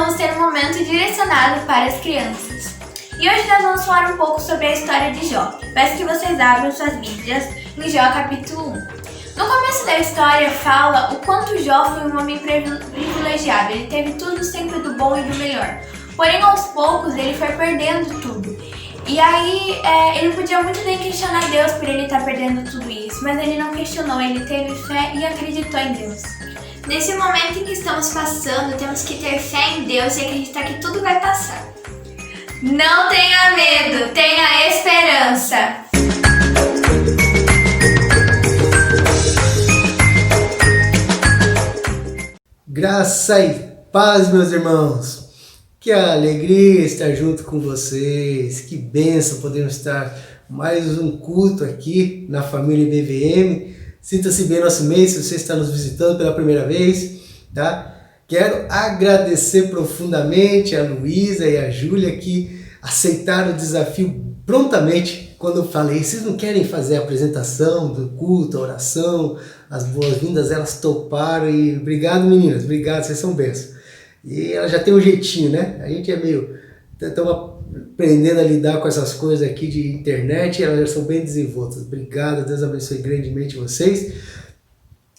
vamos ter um momento direcionado para as crianças. E hoje nós vamos falar um pouco sobre a história de Jó. Peço que vocês abram suas Bíblias em Jó capítulo 1. No começo da história fala o quanto Jó foi um homem privilegiado. Ele teve tudo sempre do bom e do melhor. Porém, aos poucos, ele foi perdendo tudo. E aí, ele podia muito bem questionar Deus por ele estar perdendo tudo isso. Mas ele não questionou, ele teve fé e acreditou em Deus. Nesse momento em que estamos passando, temos que ter fé em Deus e acreditar que tudo vai passar. Não tenha medo, tenha esperança. Graça e paz, meus irmãos. Que alegria estar junto com vocês. Que bênção podermos estar mais um culto aqui na família BVM. Sinta-se bem nosso mês, se você está nos visitando pela primeira vez, tá? Quero agradecer profundamente a Luísa e a Júlia que aceitaram o desafio prontamente quando eu falei, vocês não querem fazer a apresentação do culto, a oração, as boas-vindas, elas toparam e obrigado meninas, obrigado, vocês são bênçãos. E ela já tem um jeitinho, né? A gente é meio... estamos aprendendo a lidar com essas coisas aqui de internet e elas já são bem desenvoltas. Obrigado, Deus abençoe grandemente vocês.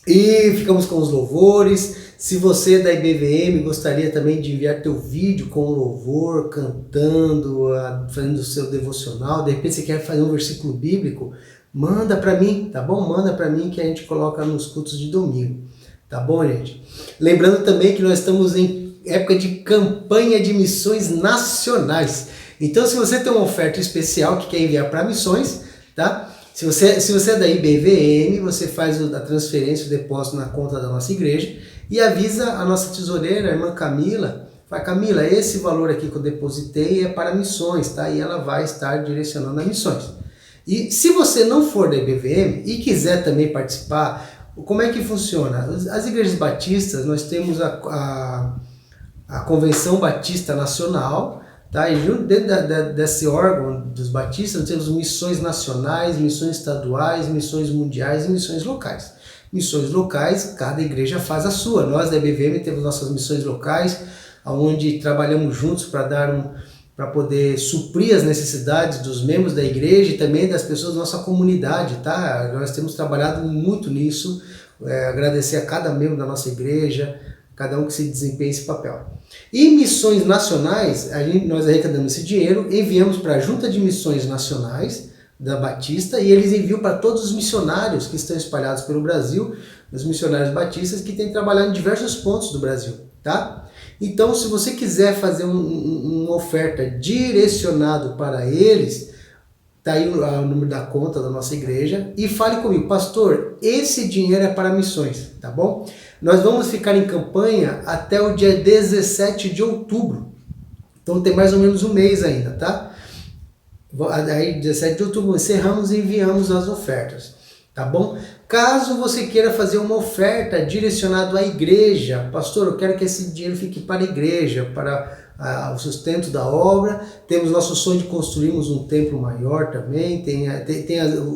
E ficamos com os louvores. Se você da IBVM gostaria também de enviar teu vídeo com louvor, cantando, fazendo o seu devocional, de repente você quer fazer um versículo bíblico, manda para mim, tá bom? Manda para mim que a gente coloca nos cultos de domingo, tá bom, gente? Lembrando também que nós estamos em época de campanha de missões nacionais. Então, se você tem uma oferta especial que quer enviar para missões, tá? Se você é da IBVM, você faz a transferência, o depósito na conta da nossa igreja e avisa a nossa tesoureira, a irmã Camila, fala, Camila, esse valor aqui que eu depositei é para missões, tá? E ela vai estar direcionando a missões. E se você não for da IBVM e quiser também participar, como é que funciona? As igrejas batistas, nós temos a Convenção Batista Nacional, tá? E junto dentro desse órgão dos batistas, nós temos missões nacionais, missões estaduais, missões mundiais e missões locais. Missões locais, cada igreja faz a sua. Nós da IBVM temos nossas missões locais, onde trabalhamos juntos para poder suprir as necessidades dos membros da igreja e também das pessoas da nossa comunidade, tá? Nós temos trabalhado muito nisso, agradecer a cada membro da nossa igreja, cada um que se desempenha esse papel. E missões nacionais, nós arrecadamos esse dinheiro, enviamos para a Junta de Missões Nacionais da Batista e eles enviam para todos os missionários que estão espalhados pelo Brasil, os missionários batistas que têm trabalhado em diversos pontos do Brasil, tá? Então, se você quiser fazer uma oferta direcionado para eles, tá aí o número da conta da nossa igreja e fale comigo, pastor, esse dinheiro é para missões, tá bom? Nós vamos ficar em campanha até o dia 17 de outubro. Então tem mais ou menos um mês ainda, tá? Aí 17 de outubro encerramos e enviamos as ofertas, tá bom? Caso você queira fazer uma oferta direcionada à igreja, pastor, eu quero que esse dinheiro fique para a igreja, para o sustento da obra, temos nosso sonho de construirmos um templo maior também, tem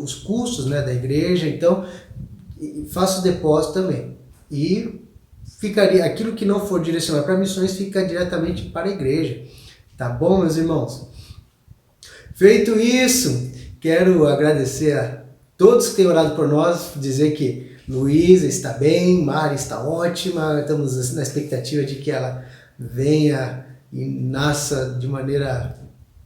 os custos, né, da igreja, então faça o depósito também. E ficaria, aquilo que não for direcionado para missões fica diretamente para a igreja. Tá bom, meus irmãos? Feito isso, quero agradecer a todos que têm orado por nós, dizer que Luísa está bem, Mari está ótima, estamos na expectativa de que ela venha e nasça de maneira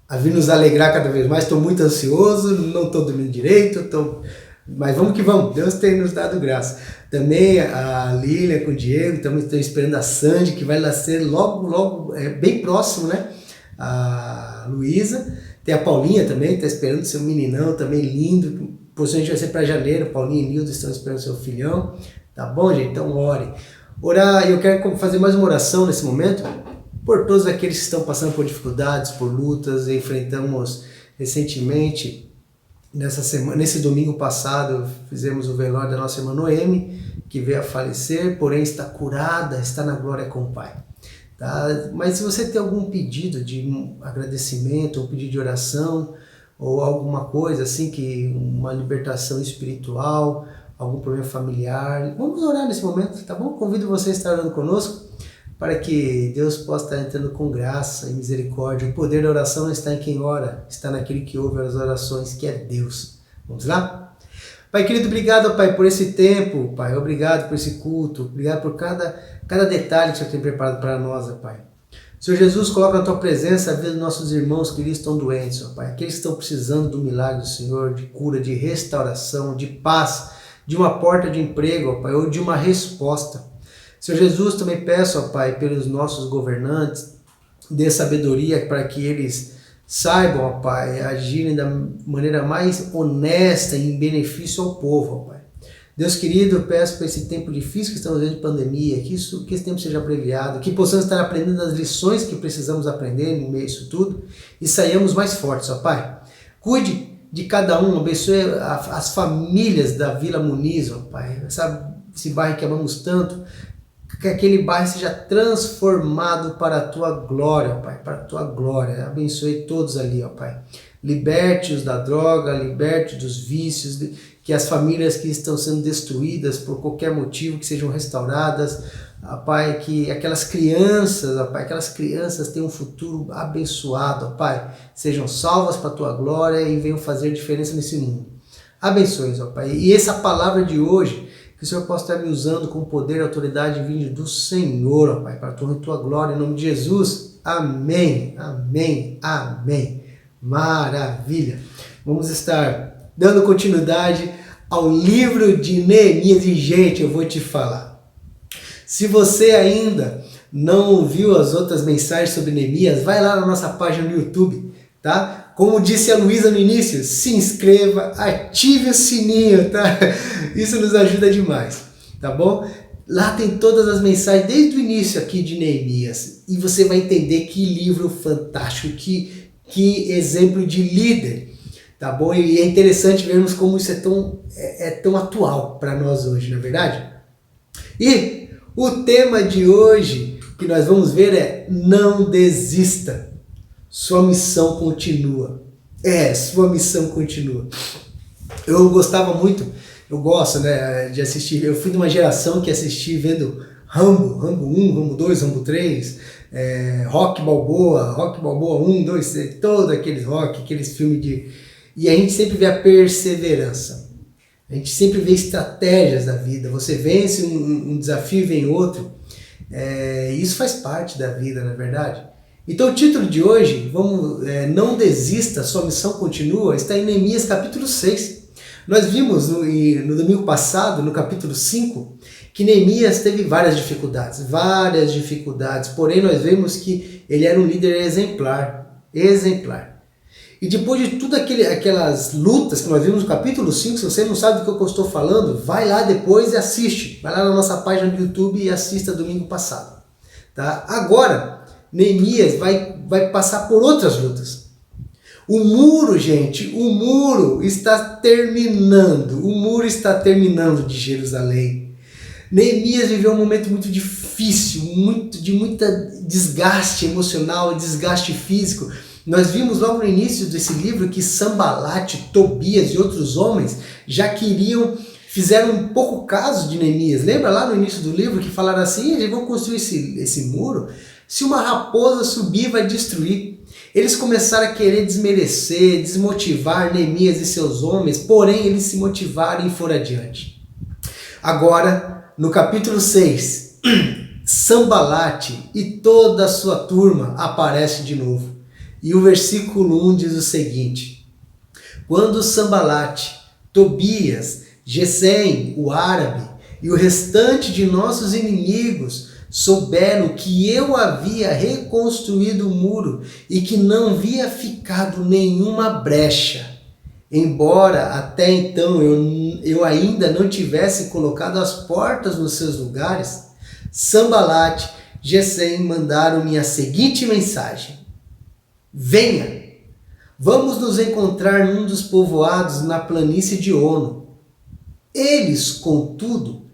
a vir nos alegrar cada vez mais. Estou muito ansioso, não estou dormindo direito, mas vamos que vamos, Deus tem nos dado graça. Também a Lília com o Diego, estamos esperando a Sandy, que vai nascer logo, bem próximo, né? A Luísa, tem a Paulinha também, está esperando seu meninão também lindo, possivelmente vai ser para janeiro, Paulinha e Nildo estão esperando seu filhão, tá bom, gente? Então ore. Orar, eu quero fazer mais uma oração nesse momento, por todos aqueles que estão passando por dificuldades, por lutas, enfrentamos recentemente. Nesse domingo passado, fizemos o velório da nossa irmã Noemi, que veio a falecer, porém está curada, está na glória com o Pai. Tá? Mas se você tem algum pedido de agradecimento, um pedido de oração, ou alguma coisa assim, uma libertação espiritual, algum problema familiar, vamos orar nesse momento, tá bom? Convido você a estar orando conosco. para que Deus possa estar entrando com graça e misericórdia. O poder da oração não está em quem ora, está naquele que ouve as orações, que é Deus. Vamos lá? Pai querido, obrigado, Pai, por esse tempo, Pai. Obrigado por esse culto. Obrigado por cada detalhe que o Senhor tem preparado para nós, Pai. Senhor Jesus, coloca na Tua presença a vida dos nossos irmãos que estão doentes, ó Pai. Aqueles que estão precisando do milagre do Senhor, de cura, de restauração, de paz, de uma porta de emprego, ó Pai, ou de uma resposta. Senhor Jesus, também peço, ó Pai, pelos nossos governantes, dê sabedoria para que eles saibam, ó Pai, agirem da maneira mais honesta e em benefício ao povo, ó Pai. Deus querido, eu peço por esse tempo difícil que estamos vivendo de pandemia, que esse tempo seja abreviado, que possamos estar aprendendo as lições que precisamos aprender no meio disso tudo e saiamos mais fortes, ó Pai. Cuide de cada um, abençoe as famílias da Vila Muniz, ó Pai, esse bairro que amamos tanto, que aquele bairro seja transformado para a Tua glória, ó Pai, para a Tua glória. Abençoe todos ali, ó Pai. Liberte-os da droga, liberte dos vícios, que as famílias que estão sendo destruídas por qualquer motivo, que sejam restauradas, ó Pai, que aquelas crianças, ó Pai, aquelas crianças tenham um futuro abençoado, ó Pai, sejam salvas para a Tua glória e venham fazer diferença nesse mundo. Abençoe-os, ó Pai. E essa palavra de hoje, que o Senhor possa estar me usando com poder e autoridade vindo do Senhor, ó Pai, para a Tua glória, em nome de Jesus. Amém, amém, amém. Maravilha. Vamos estar dando continuidade ao livro de Neemias. E, gente, eu vou te falar. Se você ainda não viu as outras mensagens sobre Neemias, vai lá na nossa página no YouTube, tá? Como disse a Luísa no início, se inscreva, ative o sininho, tá? Isso nos ajuda demais, tá bom? Lá tem todas as mensagens desde o início aqui de Neemias. E você vai entender que livro fantástico, que exemplo de líder, tá bom? E é interessante vermos como isso é tão atual para nós hoje, não é verdade? E o tema de hoje que nós vamos ver é: não desista. Sua missão continua. Sua missão continua. Eu gostava muito, eu gosto, né, de assistir. Eu fui de uma geração que assisti vendo Rambo 1, Rambo 2, Rambo 3, Rocky Balboa 1, 2, 3, todos aqueles filmes E a gente sempre vê a perseverança. A gente sempre vê estratégias da vida. Você vence um desafio e vem outro. Isso faz parte da vida, não é verdade? Então o título de hoje, não desista, sua missão continua, está em Neemias capítulo 6. Nós vimos no domingo passado, no capítulo 5, que Neemias teve várias dificuldades, porém nós vemos que ele era um líder exemplar. E depois de tudo aquelas lutas que nós vimos no capítulo 5, se você não sabe do que eu estou falando, vai lá depois e assiste. Vai lá na nossa página do YouTube e assista domingo passado. Tá? Agora, Neemias vai passar por outras lutas. O muro, gente, está terminando. O muro está terminando de Jerusalém. Neemias viveu um momento muito difícil, de muita desgaste emocional, desgaste físico. Nós vimos logo no início desse livro que Sambalate, Tobias e outros homens fizeram um pouco caso de Neemias. Lembra lá no início do livro que falaram assim: eles vão construir esse muro? Se uma raposa subir, vai destruir. Eles começaram a querer desmerecer, desmotivar Neemias e seus homens, porém eles se motivaram e foram adiante. Agora, no capítulo 6, Sambalate e toda a sua turma aparecem de novo. E o versículo 1 diz o seguinte: quando Sambalate, Tobias, Gesem, o árabe, e o restante de nossos inimigos souberam que eu havia reconstruído o muro e que não havia ficado nenhuma brecha, embora até então eu ainda não tivesse colocado as portas nos seus lugares, Sambalate, Gesem mandaram-me a seguinte mensagem: venha, vamos nos encontrar num dos povoados na planície de Ono. Eles, contudo,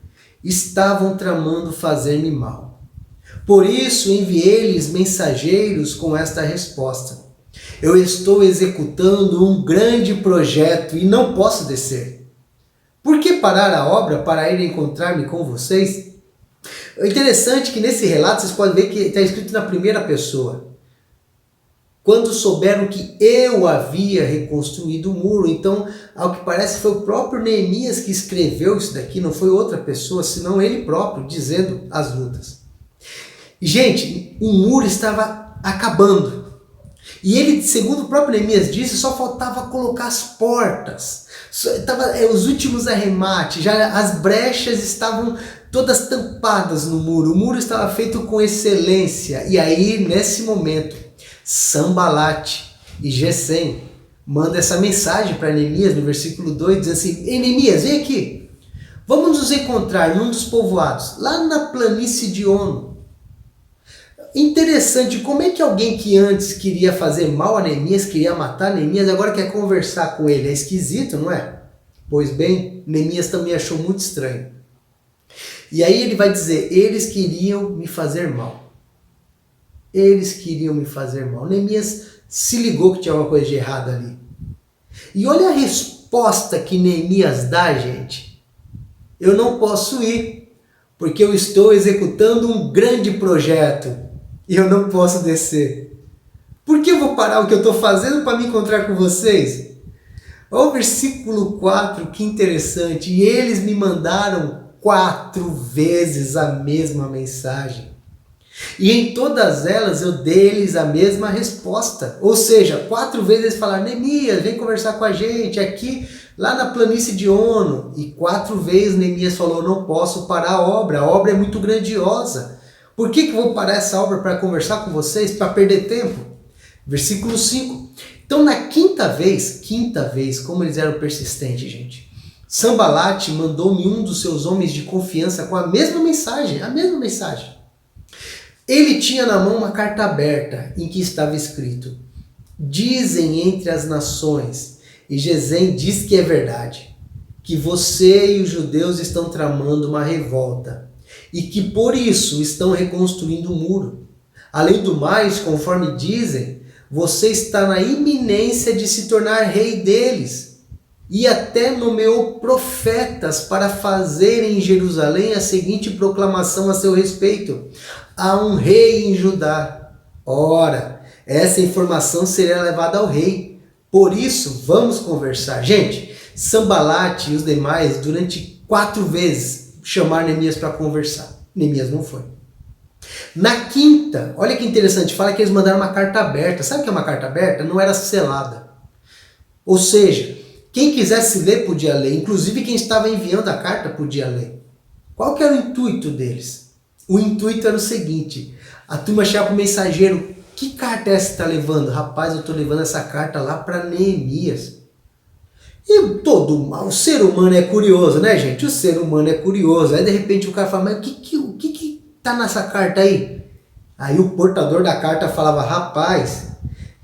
estavam tramando fazer-me mal. Por isso enviei-lhes mensageiros com esta resposta: eu estou executando um grande projeto e não posso descer. Por que parar a obra para ir encontrar-me com vocês? É interessante que nesse relato vocês podem ver que está escrito na primeira pessoa. Quando souberam que eu havia reconstruído o muro. Então, ao que parece, foi o próprio Neemias que escreveu isso daqui, não foi outra pessoa, senão ele próprio, dizendo as lutas. E, gente, o muro estava acabando. E ele, segundo o próprio Neemias disse, só faltava colocar as portas. Os últimos arremates, já as brechas estavam todas tampadas no muro. O muro estava feito com excelência. E aí, nesse momento, Sambalate e Gesem manda essa mensagem para Neemias no versículo 2, dizendo assim: Ei, Neemias, vem aqui, vamos nos encontrar num dos povoados, lá na planície de Ono. Interessante, como é que alguém que antes queria fazer mal a Neemias, queria matar Neemias, agora quer conversar com ele? É esquisito, não é? Pois bem, Neemias também achou muito estranho. E aí ele vai dizer: eles queriam me fazer mal. Eles queriam me fazer mal. Neemias se ligou que tinha uma coisa de errado ali. E olha a resposta que Neemias dá, gente. Eu não posso ir, porque eu estou executando um grande projeto e eu não posso descer. Por que eu vou parar o que eu estou fazendo para me encontrar com vocês? Olha o versículo 4, que interessante. E eles me mandaram 4 vezes a mesma mensagem. E em todas elas eu dei-lhes a mesma resposta. Ou seja, 4 vezes eles falaram: Neemias, vem conversar com a gente aqui, lá na planície de Ono. E 4 vezes Neemias falou: não posso parar a obra é muito grandiosa. Por que eu vou parar essa obra para conversar com vocês, para perder tempo? Versículo 5. Então na quinta vez, como eles eram persistentes, gente, Sambalate mandou-me um dos seus homens de confiança com a mesma mensagem. Ele tinha na mão uma carta aberta em que estava escrito: dizem entre as nações, e Gesem diz que é verdade, que você e os judeus estão tramando uma revolta e que por isso estão reconstruindo o muro. Além do mais, conforme dizem, você está na iminência de se tornar rei deles e até nomeou profetas para fazerem em Jerusalém a seguinte proclamação a seu respeito: há um rei em Judá. Ora, essa informação seria levada ao rei. Por isso, vamos conversar. Gente, Sambalate e os demais, durante 4 vezes, chamaram Neemias para conversar. Neemias não foi. Na quinta, olha que interessante, fala que eles mandaram uma carta aberta. Sabe o que é uma carta aberta? Não era selada. Ou seja, quem quisesse ler podia ler. Inclusive quem estava enviando a carta podia ler. Qual que era o intuito deles? O intuito era o seguinte: a turma chegava para o mensageiro: que carta é essa que está levando? Rapaz, eu estou levando essa carta lá para Neemias. E o ser humano é curioso, né, gente? O ser humano é curioso. Aí de repente o cara fala: mas o que está nessa carta aí? Aí o portador da carta falava: rapaz,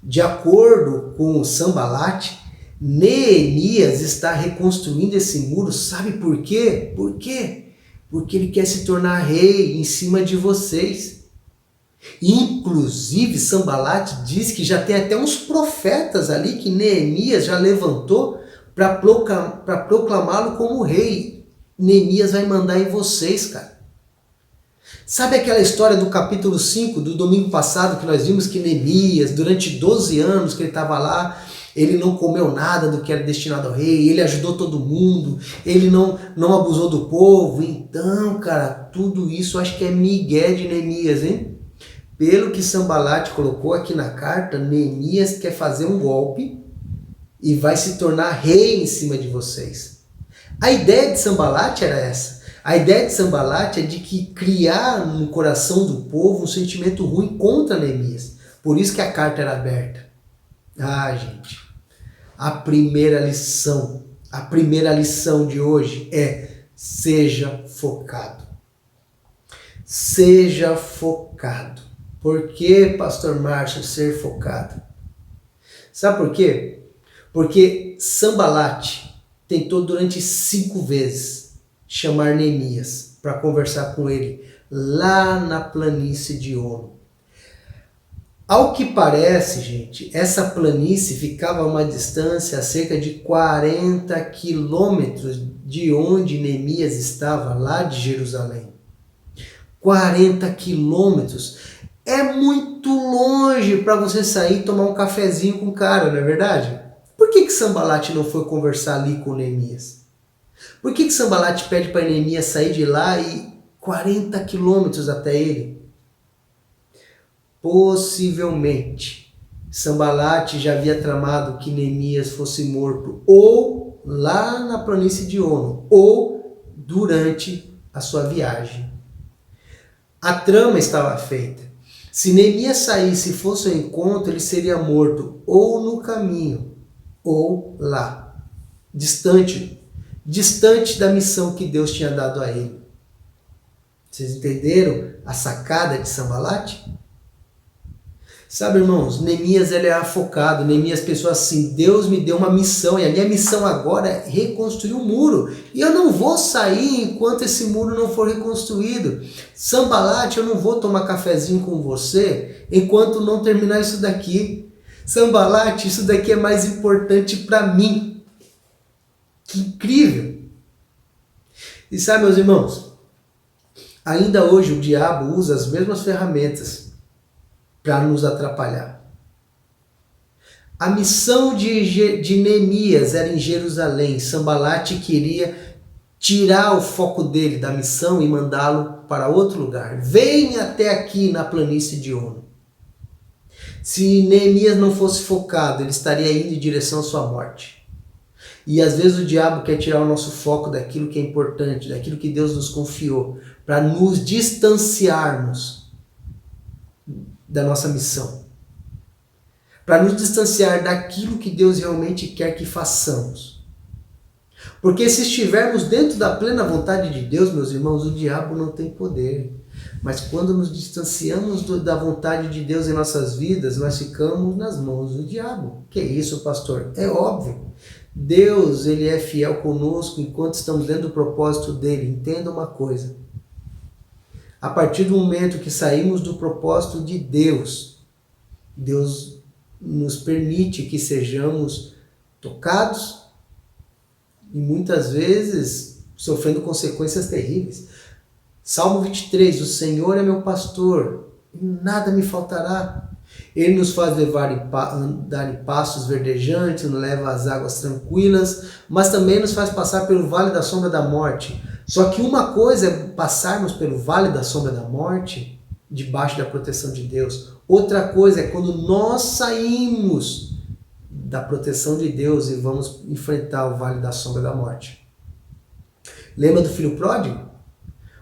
de acordo com o Sambalate, Neemias está reconstruindo esse muro. Sabe por quê? Por quê? Porque ele quer se tornar rei em cima de vocês. Inclusive, Sambalate diz que já tem até uns profetas ali que Neemias já levantou para proclamá-lo como rei. Neemias vai mandar em vocês, cara. Sabe aquela história do capítulo 5 do domingo passado que nós vimos que Neemias, durante 12 anos que ele estava lá, ele não comeu nada do que era destinado ao rei, ele ajudou todo mundo, ele não abusou do povo. Então, cara, tudo isso acho que é migué de Neemias, hein? Pelo que Sambalate colocou aqui na carta, Neemias quer fazer um golpe e vai se tornar rei em cima de vocês. A ideia de Sambalate era essa. A ideia de Sambalate é de que criar no coração do povo um sentimento ruim contra Neemias. Por isso que a carta era aberta. Ah, gente, a primeira lição de hoje é: seja focado. Seja focado. Por que, Pastor Márcio, ser focado? Sabe por quê? Porque Sambalate tentou durante 5 vezes chamar Neemias para conversar com ele lá na planície de Ono. Ao que parece, gente, essa planície ficava a uma distância a cerca de 40 quilômetros de onde Neemias estava, lá de Jerusalém. 40 quilômetros é muito longe para você sair e tomar um cafezinho com o cara, não é verdade? Por que Sanbalate não foi conversar ali com Neemias? Por que Sanbalate pede para Neemias sair de lá e 40 quilômetros até ele? Possivelmente, Sanbalate já havia tramado que Neemias fosse morto ou lá na planície de Ono, ou durante a sua viagem. A trama estava feita. Se Neemias saísse e fosse ao encontro, ele seria morto ou no caminho, ou lá, distante da missão que Deus tinha dado a ele. Vocês entenderam a sacada de Sanbalate? Sabe, irmãos, Neemias ele era focado. Neemias pensou assim: Deus me deu uma missão e a minha missão agora é reconstruir o muro. E eu não vou sair enquanto esse muro não for reconstruído. Sanbalate, eu não vou tomar cafezinho com você enquanto não terminar isso daqui. Sanbalate, isso daqui é mais importante para mim. Que incrível! E sabe, meus irmãos, ainda hoje o diabo usa as mesmas ferramentas para nos atrapalhar. A missão de Neemias era em Jerusalém. Sanbalate queria tirar o foco dele da missão e mandá-lo para outro lugar. Venha até aqui na planície de Ono. Se Neemias não fosse focado, ele estaria indo em direção à sua morte. E às vezes o diabo quer tirar o nosso foco daquilo que é importante, daquilo que Deus nos confiou, para nos distanciarmos da nossa missão, para nos distanciar daquilo que Deus realmente quer que façamos. Porque se estivermos dentro da plena vontade de Deus, meus irmãos, o diabo não tem poder. Mas quando nos distanciamos da vontade de Deus em nossas vidas, nós ficamos nas mãos do diabo. Que é isso, pastor? É óbvio. Deus, ele é fiel conosco enquanto estamos dentro do propósito dele. Entenda uma coisa. A partir do momento que saímos do propósito de Deus, Deus nos permite que sejamos tocados e muitas vezes sofrendo consequências terríveis. Salmo 23, o Senhor é meu pastor, e nada me faltará. Ele nos faz andar em pastos verdejantes, nos leva às águas tranquilas, mas também nos faz passar pelo vale da sombra da morte. Só que uma coisa é passarmos pelo vale da sombra da morte, debaixo da proteção de Deus. Outra coisa é quando nós saímos da proteção de Deus e vamos enfrentar o vale da sombra da morte. Lembra do filho pródigo?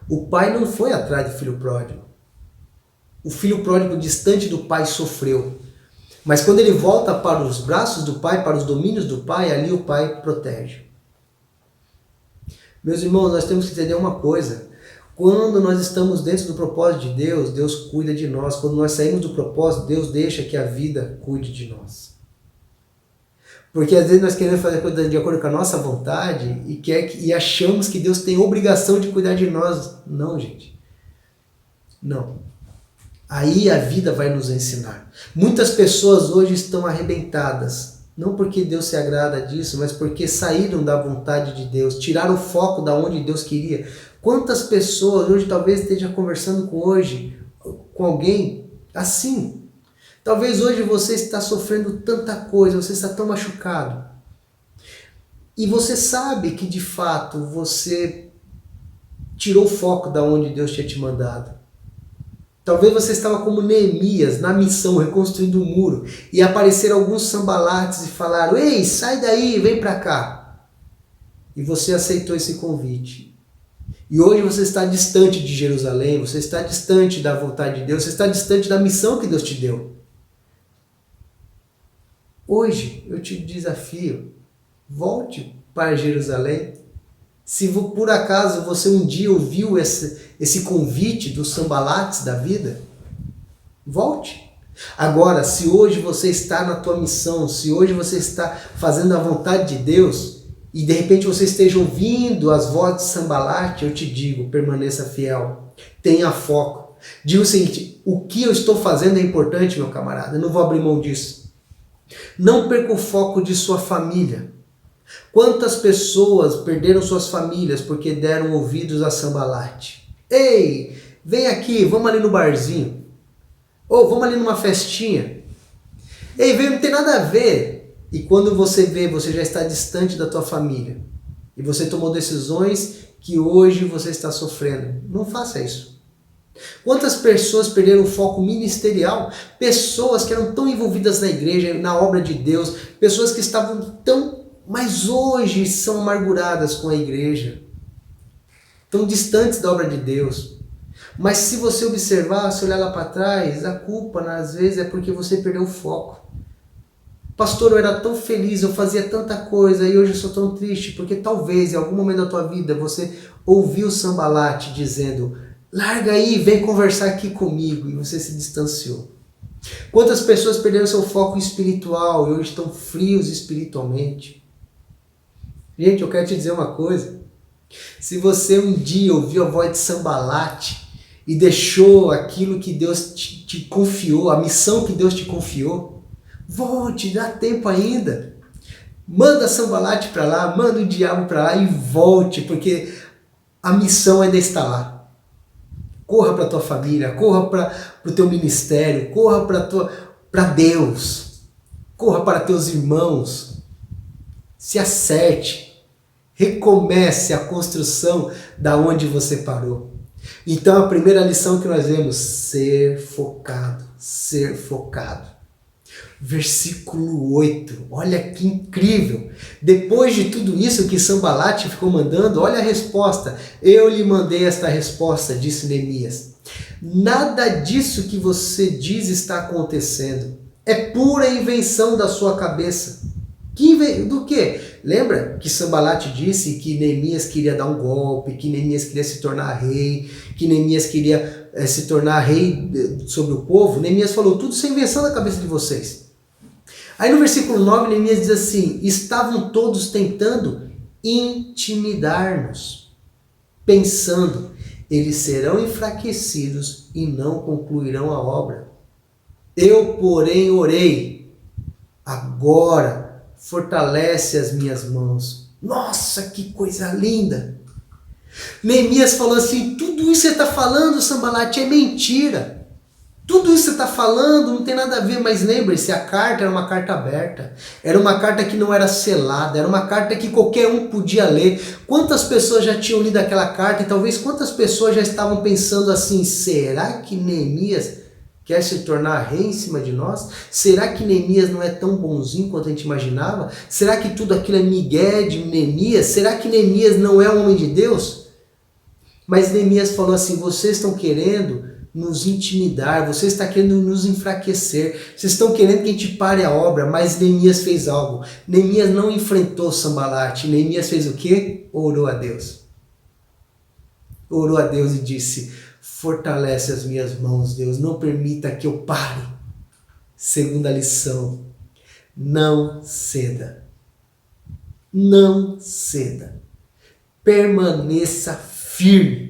O pai não foi atrás do filho pródigo. O filho pródigo distante do pai sofreu. Mas quando ele volta para os braços do pai, para os domínios do pai, ali o pai protege. Meus irmãos, nós temos que entender uma coisa. Quando nós estamos dentro do propósito de Deus, Deus cuida de nós. Quando nós saímos do propósito, Deus deixa que a vida cuide de nós. Porque às vezes nós queremos fazer coisas de acordo com a nossa vontade e achamos que Deus tem obrigação de cuidar de nós. Não, gente. Não. Aí a vida vai nos ensinar. Muitas pessoas hoje estão arrebentadas. Não porque Deus se agrada disso, mas porque saíram da vontade de Deus, tiraram o foco da onde Deus queria. Quantas pessoas hoje talvez esteja conversando com alguém assim? Talvez hoje você está sofrendo tanta coisa, você está tão machucado. E você sabe que de fato você tirou o foco da onde Deus tinha te mandado. Talvez você estava como Neemias, na missão, reconstruindo o muro, e apareceram alguns Sanbalates e falaram: ei, sai daí, vem para cá. E você aceitou esse convite. E hoje você está distante de Jerusalém, você está distante da vontade de Deus, você está distante da missão que Deus te deu. Hoje eu te desafio, volte para Jerusalém. Se por acaso você um dia ouviu esse convite dos Sanbalates da vida, volte. Agora, se hoje você está na tua missão, se hoje você está fazendo a vontade de Deus, e de repente você esteja ouvindo as vozes de Sanbalate, eu te digo, permaneça fiel, tenha foco. Diga o seguinte: o que eu estou fazendo é importante, meu camarada, eu não vou abrir mão disso. Não perca o foco de sua família. Quantas pessoas perderam suas famílias porque deram ouvidos a Sanbalate? Ei, Vem aqui, vamos ali no barzinho. Ou vamos ali numa festinha. Ei, veio, não tem nada a ver. E quando você vê, você já está distante da tua família. E você tomou decisões que hoje você está sofrendo. Não faça isso. Quantas pessoas perderam o foco ministerial? Pessoas que eram tão envolvidas na igreja, na obra de Deus. Pessoas que estavam tão... Mas hoje são amarguradas com a igreja. Tão distantes da obra de Deus. Mas se você observar, se olhar lá para trás, a culpa, às vezes, é porque você perdeu o foco. Pastor, eu era tão feliz, eu fazia tanta coisa e hoje eu sou tão triste, porque talvez em algum momento da tua vida você ouviu Sanbalate dizendo, larga aí, vem conversar aqui comigo, e você se distanciou. Quantas pessoas perderam seu foco espiritual e hoje estão frios espiritualmente? Gente, eu quero te dizer uma coisa. Se você um dia ouviu a voz de Sanbalate e deixou aquilo que Deus te confiou, a missão que Deus te confiou, volte, dá tempo ainda. Manda Sanbalate para lá, manda o diabo para lá e volte, porque a missão ainda está lá. Corra para a tua família, corra para o teu ministério, corra para Deus, corra para teus irmãos, se acerte, recomece a construção da onde você parou. Então a primeira lição que nós vemos, ser focado, ser focado. Versículo 8, olha que incrível. Depois de tudo isso que Sanbalate ficou mandando, olha a resposta. Eu lhe mandei esta resposta, disse Neemias. Nada disso que você diz está acontecendo. É pura invenção da sua cabeça. Do quê? Lembra que Sanbalate disse que Neemias queria dar um golpe, que Neemias queria se tornar rei, que Neemias queria se tornar rei sobre o povo? Neemias falou, tudo isso é invenção da cabeça de vocês. Aí no versículo 9, Neemias diz assim, estavam todos tentando intimidar-nos, pensando, eles serão enfraquecidos e não concluirão a obra. Eu, porém, orei, agora fortalece as minhas mãos. Nossa, que coisa linda! Neemias falou assim, tudo isso que você está falando, Sanbalate, é mentira. Tudo isso que você está falando não tem nada a ver, mas lembre-se, a carta era uma carta aberta. Era uma carta que não era selada, era uma carta que qualquer um podia ler. Quantas pessoas já tinham lido aquela carta e talvez quantas pessoas já estavam pensando assim, será que Neemias quer se tornar rei em cima de nós? Será que Neemias não é tão bonzinho quanto a gente imaginava? Será que tudo aquilo é migué de Neemias? Será que Neemias não é um homem de Deus? Mas Neemias falou assim, vocês estão querendo nos intimidar, vocês estão querendo nos enfraquecer, vocês estão querendo que a gente pare a obra, mas Neemias fez algo. Neemias não enfrentou Sanbalate, Neemias fez o quê? Orou a Deus. Orou a Deus e disse, fortalece as minhas mãos, Deus, não permita que eu pare. Segunda lição, não ceda. Não ceda. Permaneça firme.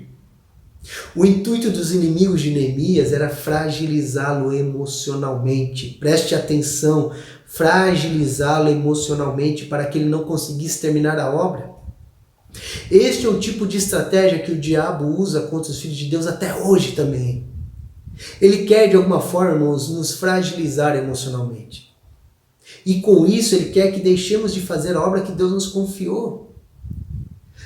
O intuito dos inimigos de Neemias era fragilizá-lo emocionalmente. Preste atenção, fragilizá-lo emocionalmente para que ele não conseguisse terminar a obra. Este é um tipo de estratégia que o diabo usa contra os filhos de Deus até hoje também. Ele quer de alguma forma, irmãos, nos fragilizar emocionalmente. E com isso ele quer que deixemos de fazer a obra que Deus nos confiou.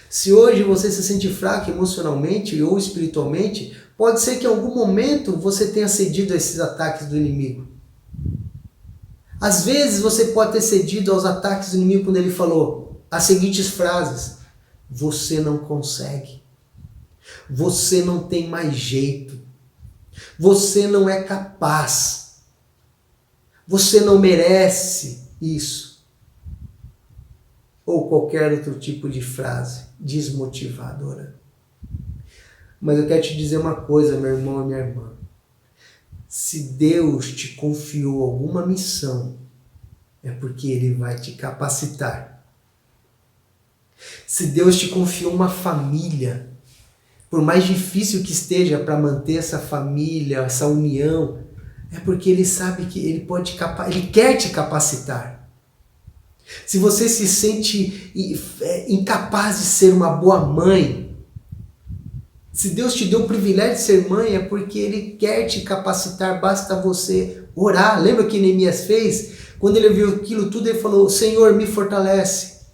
Se hoje você se sente fraco emocionalmente ou espiritualmente, pode ser que em algum momento você tenha cedido a esses ataques do inimigo. Às vezes você pode ter cedido aos ataques do inimigo quando ele falou as seguintes frases: você não consegue, você não tem mais jeito, você não é capaz, você não merece isso. Ou qualquer outro tipo de frase desmotivadora. Mas eu quero te dizer uma coisa, meu irmão e minha irmã. Se Deus te confiou alguma missão, é porque Ele vai te capacitar. Se Deus te confiou uma família, por mais difícil que esteja para manter essa família, essa união, é porque Ele sabe que Ele quer te capacitar. Se você se sente incapaz de ser uma boa mãe, Se Deus te deu o privilégio de ser mãe, é porque Ele quer te capacitar, basta você orar. Lembra o que Neemias fez? Quando ele viu aquilo tudo, ele falou, Senhor, me fortalece.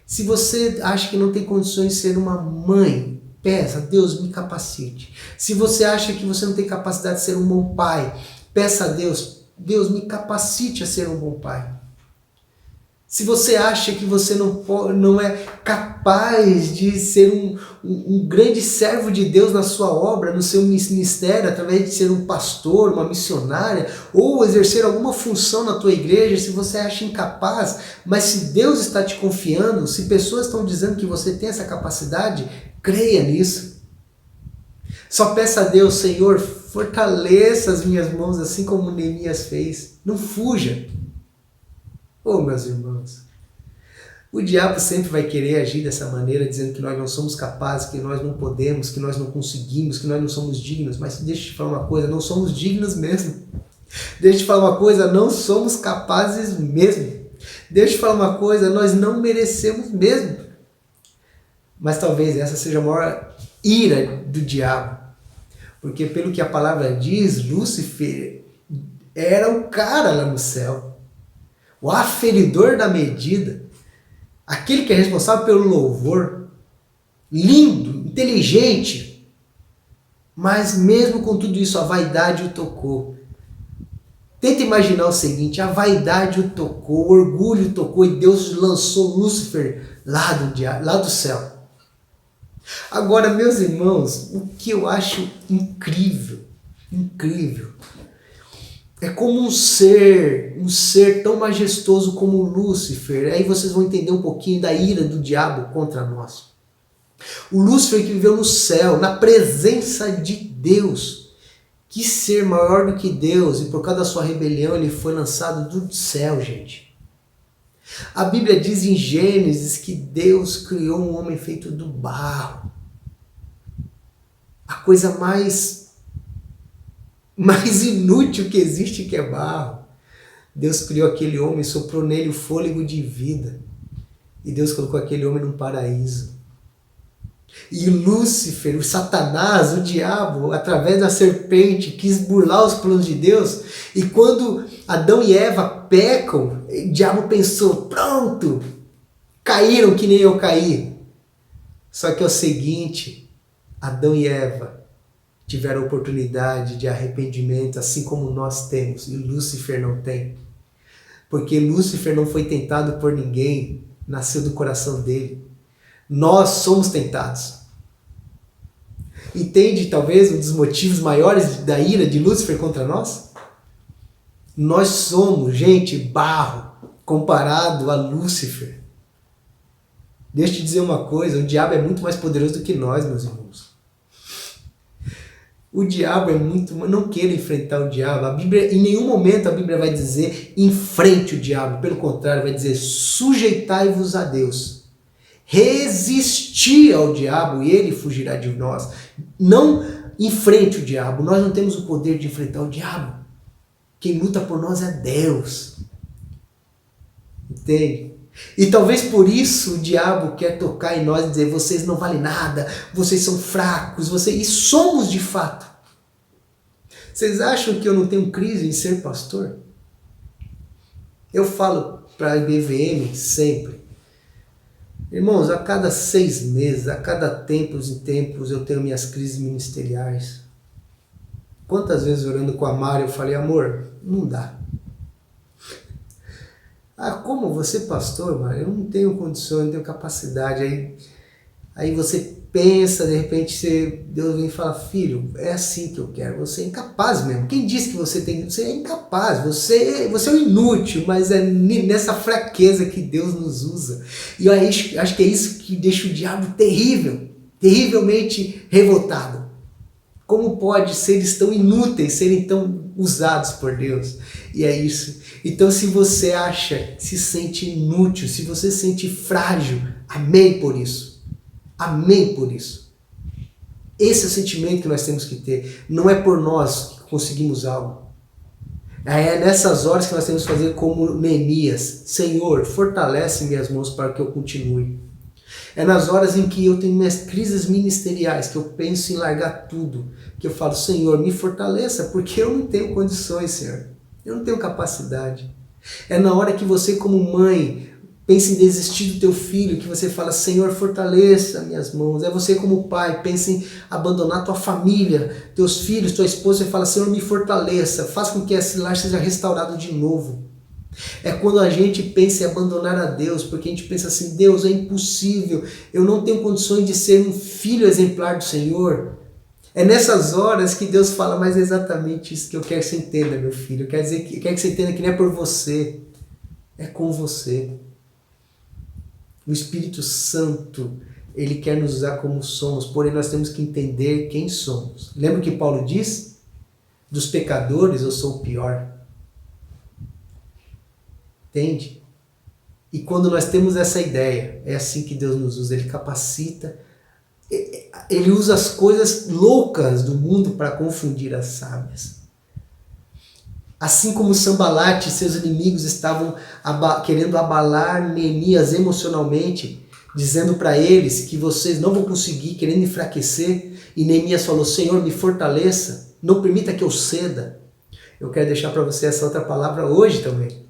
Se você acha que não tem condições de ser uma mãe, peça, Deus, me capacite. Se você acha que você não tem capacidade de ser um bom pai, peça a Deus, Deus, me capacite a ser um bom pai. Se você acha que você não é capaz de ser um grande servo de Deus na sua obra, no seu ministério, através de ser um pastor, uma missionária, ou exercer alguma função na tua igreja, se você acha incapaz, mas se Deus está te confiando, se pessoas estão dizendo que você tem essa capacidade, creia nisso. Só peça a Deus, Senhor, fortaleça as minhas mãos assim como Neemias fez. Não fuja. Oh, meus irmãos, o diabo sempre vai querer agir dessa maneira, dizendo que nós não somos capazes, que nós não podemos, que nós não conseguimos, que nós não somos dignos. Mas deixa eu te falar uma coisa, não somos dignos mesmo. Deixa eu te falar uma coisa, não somos capazes mesmo. Deixa eu te falar uma coisa, nós não merecemos mesmo. Mas talvez essa seja a maior ira do diabo. Porque pelo que a palavra diz, Lúcifer era o cara lá no céu. O aferidor da medida, aquele que é responsável pelo louvor, lindo, inteligente, mas mesmo com tudo isso a vaidade o tocou. Tenta imaginar o seguinte, a vaidade o tocou, o orgulho o tocou e Deus lançou Lúcifer lá do céu. Agora, meus irmãos, o que eu acho incrível, é como um ser tão majestoso como Lúcifer. Aí vocês vão entender um pouquinho da ira do diabo contra nós. O Lúcifer que viveu no céu, na presença de Deus. Que ser maior do que Deus, e por causa da sua rebelião ele foi lançado do céu, gente. A Bíblia diz em Gênesis que Deus criou um homem feito do barro. A coisa mais inútil que existe, que é barro. Deus criou aquele homem, soprou nele o fôlego de vida. E Deus colocou aquele homem num paraíso. E Lúcifer, o Satanás, o diabo, através da serpente, quis burlar os planos de Deus. E quando Adão e Eva pecam, o diabo pensou, pronto, caíram que nem eu caí. Só que é o seguinte, Adão e Eva tiveram oportunidade de arrependimento, assim como nós temos, e Lúcifer não tem. Porque Lúcifer não foi tentado por ninguém, nasceu do coração dele. Nós somos tentados. Entende, talvez, um dos motivos maiores da ira de Lúcifer contra nós? Nós somos, gente, barro, comparado a Lúcifer. Deixa eu te dizer uma coisa, o diabo é muito mais poderoso do que nós, meus irmãos. O diabo é muito... Não queira enfrentar o diabo. A Bíblia, em nenhum momento a Bíblia vai dizer enfrente o diabo. Pelo contrário, vai dizer sujeitai-vos a Deus. Resistir ao diabo e ele fugirá de nós. Não enfrente o diabo. Nós não temos o poder de enfrentar o diabo. Quem luta por nós é Deus. Entende? E talvez por isso o diabo quer tocar em nós e dizer, vocês não valem nada, vocês são fracos, e somos de fato. Vocês acham que eu não tenho crise em ser pastor? Eu falo para a IBVM sempre, irmãos, a cada 6 meses, a cada tempos e tempos eu tenho minhas crises ministeriais. Quantas vezes orando com a Mari eu falei, amor, não dá. Ah, como você pastor, Mário? Eu não tenho condição, eu não tenho capacidade. Aí você pensa, de repente Deus vem e fala, filho, é assim que eu quero, você é incapaz mesmo. Quem disse que você é incapaz, você é um inútil, mas é nessa fraqueza que Deus nos usa. E eu acho que é isso que deixa o diabo terrível, terrivelmente revoltado. Como pode seres tão inúteis serem tão usados por Deus? E é isso. Então se você se sente inútil, se você se sente frágil, amém por isso. Amém por isso. Esse é o sentimento que nós temos que ter. Não é por nós que conseguimos algo. É nessas horas que nós temos que fazer como Neemias. Senhor, fortalece minhas mãos para que eu continue. É nas horas em que eu tenho minhas crises ministeriais, que eu penso em largar tudo, que eu falo, Senhor, me fortaleça, porque eu não tenho condições, Senhor. Eu não tenho capacidade. É na hora que você, como mãe, pensa em desistir do teu filho, que você fala, Senhor, fortaleça minhas mãos. É você, como pai, pensa em abandonar tua família, teus filhos, tua esposa, e fala, Senhor, me fortaleça, faz com que esse lar seja restaurado de novo. É quando a gente pensa em abandonar a Deus, porque a gente pensa assim, Deus, é impossível, eu não tenho condições de ser um filho exemplar do Senhor. É nessas horas que Deus fala, mas é exatamente isso que eu quero que você entenda, meu filho. Eu quero que você entenda que não é por você, é com você. O Espírito Santo, ele quer nos usar como somos, porém nós temos que entender quem somos. Lembra o que Paulo diz? Dos pecadores eu sou o pior. Entende? E quando nós temos essa ideia, é assim que Deus nos usa, ele capacita, ele usa as coisas loucas do mundo para confundir as sábias. Assim como Sanbalate e seus inimigos estavam querendo abalar Neemias emocionalmente, dizendo para eles que vocês não vão conseguir, querendo enfraquecer, e Neemias falou, Senhor, me fortaleça, não permita que eu ceda. Eu quero deixar para você essa outra palavra hoje também.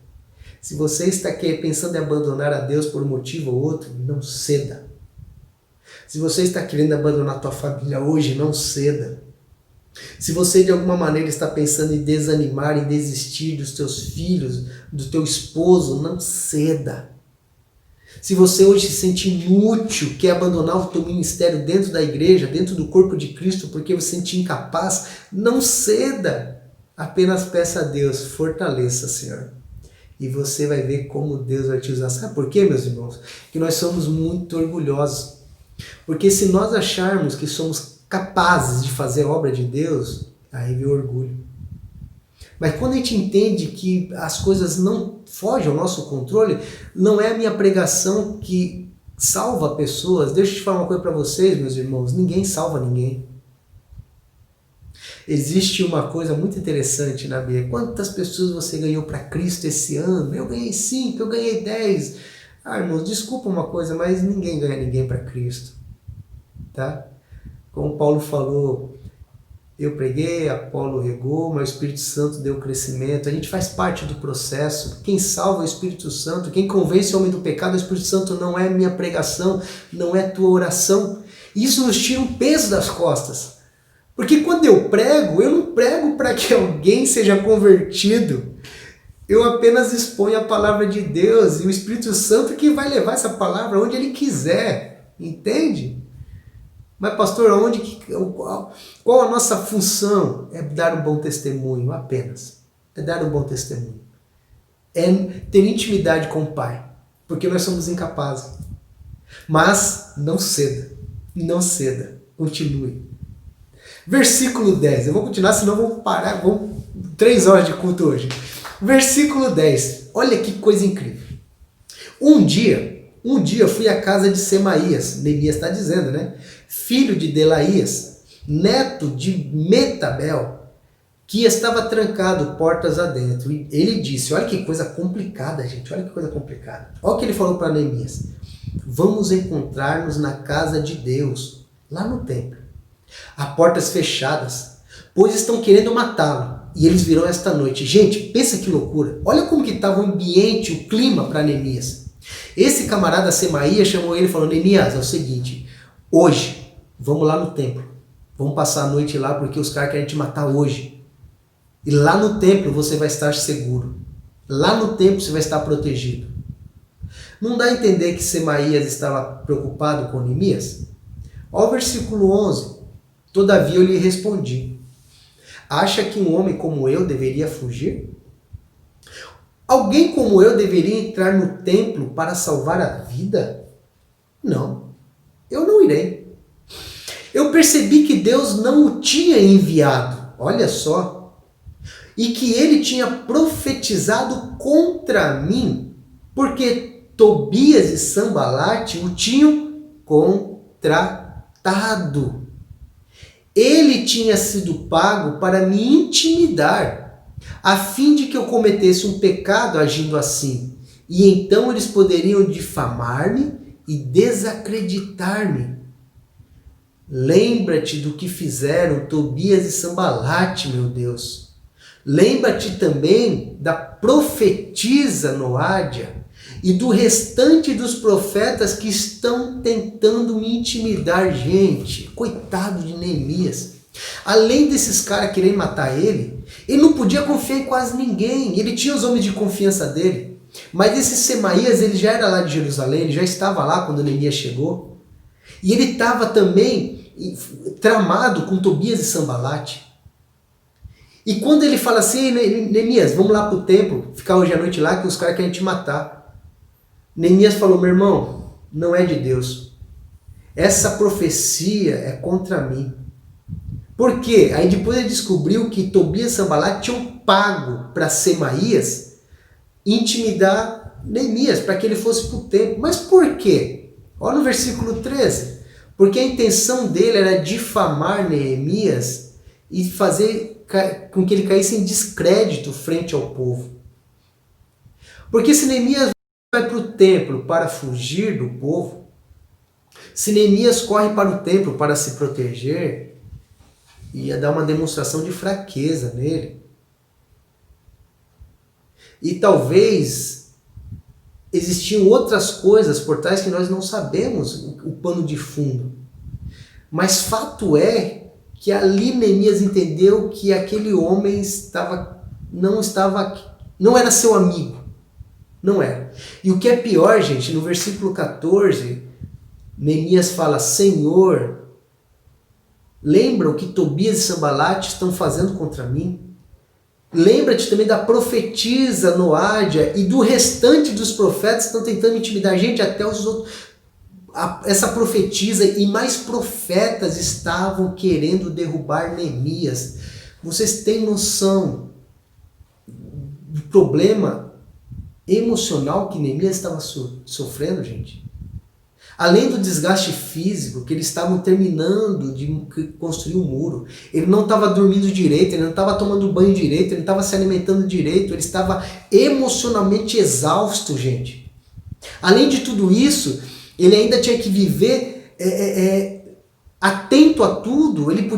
Se você está pensando em abandonar a Deus por um motivo ou outro, não ceda. Se você está querendo abandonar a tua família hoje, não ceda. Se você de alguma maneira está pensando em desanimar, em desistir dos teus filhos, do teu esposo, não ceda. Se você hoje se sente inútil, quer abandonar o teu ministério dentro da igreja, dentro do corpo de Cristo, porque você se sente incapaz, não ceda. Apenas peça a Deus, fortaleça, Senhor. E você vai ver como Deus vai te usar. Sabe por quê, meus irmãos? Que nós somos muito orgulhosos. Porque se nós acharmos que somos capazes de fazer a obra de Deus, aí vem o orgulho. Mas quando a gente entende que as coisas não fogem ao nosso controle, não é a minha pregação que salva pessoas. Deixa eu te falar uma coisa para vocês, meus irmãos. Ninguém salva ninguém. Existe uma coisa muito interessante na Bíblia. Quantas pessoas você ganhou para Cristo esse ano? Eu ganhei 5, eu ganhei 10. Ah, irmãos, desculpa uma coisa, mas ninguém ganha ninguém para Cristo. Tá? Como Paulo falou, eu preguei, Apolo regou, mas o Espírito Santo deu crescimento. A gente faz parte do processo. Quem salva é o Espírito Santo. Quem convence o homem do pecado é o Espírito Santo. Não é minha pregação, não é tua oração. Isso nos tira um peso das costas. Porque quando eu não prego para que alguém seja convertido. Eu apenas exponho a palavra de Deus e o Espírito Santo que vai levar essa palavra onde ele quiser. Entende? Mas pastor, qual a nossa função? É dar um bom testemunho apenas. É dar um bom testemunho. É ter intimidade com o Pai. Porque nós somos incapazes. Mas não ceda. Não ceda. Continue. Versículo 10. Eu vou continuar, senão vou parar. 3 horas de culto hoje. Versículo 10. Olha que coisa incrível. Um dia eu fui à casa de Semaías. Neemias está dizendo, né? Filho de Delaías, neto de Metabel, que estava trancado portas adentro. E ele disse, olha que coisa complicada, gente. Olha que coisa complicada. Olha o que ele falou para Neemias. Vamos encontrar-nos na casa de Deus, lá no templo. A portas fechadas, pois estão querendo matá-lo. E eles virão esta noite. Gente, pensa que loucura. Olha como que estava o ambiente, o clima para Neemias. Esse camarada Semaías chamou ele e falou, Neemias, é o seguinte, hoje, vamos lá no templo. Vamos passar a noite lá porque os caras querem te matar hoje. E lá no templo você vai estar seguro. Lá no templo você vai estar protegido. Não dá a entender que Semaías estava preocupado com Neemias? Olha o versículo 11. Todavia eu lhe respondi. Acha que um homem como eu deveria fugir? Alguém como eu deveria entrar no templo para salvar a vida? Não, eu não irei. Eu percebi que Deus não o tinha enviado, olha só, e que ele tinha profetizado contra mim, porque Tobias e Sanbalate o tinham contratado. Ele tinha sido pago para me intimidar, a fim de que eu cometesse um pecado agindo assim. E então eles poderiam difamar-me e desacreditar-me. Lembra-te do que fizeram Tobias e Sambalate, meu Deus. Lembra-te também da profetisa Noádia e do restante dos profetas que estão tentando me intimidar, gente. Coitado de Neemias. Além desses caras quererem matar ele não podia confiar em quase ninguém. Ele tinha os homens de confiança dele. Mas esse Semaías, ele já era lá de Jerusalém, ele já estava lá quando Neemias chegou. E ele estava também tramado com Tobias e Sambalate. E quando ele fala assim, Neemias, vamos lá pro templo, ficar hoje à noite lá que os caras querem te matar. Neemias falou, meu irmão, não é de Deus. Essa profecia é contra mim. Por quê? Aí depois ele descobriu que Tobias e Sambalate tinham pago para Semaías intimidar Neemias, para que ele fosse para o templo. Mas por quê? Olha no versículo 13. Porque a intenção dele era difamar Neemias e fazer com que ele caísse em descrédito frente ao povo. Porque se Neemias vai para o templo para fugir do povo, se Neemias corre para o templo para se proteger, ia dar uma demonstração de fraqueza nele. E talvez existiam outras coisas por trás que nós não sabemos o pano de fundo. Mas fato é que ali Neemias entendeu que aquele homem não era seu amigo. Não era. E o que é pior, gente, no versículo 14, Neemias fala, Senhor, lembra o que Tobias e Sambalate estão fazendo contra mim? Lembra-te também da profetisa Noádia e do restante dos profetas que estão tentando intimidar. Gente, até os outros. Essa profetisa e mais profetas estavam querendo derrubar Neemias. Vocês têm noção do problema emocional que Neemias estava sofrendo, gente? Além do desgaste físico, que eles estavam terminando de construir um muro, ele não estava dormindo direito, ele não estava tomando banho direito, ele não estava se alimentando direito, ele estava emocionalmente exausto, gente. Além de tudo isso, ele ainda tinha que viver atento a tudo, ele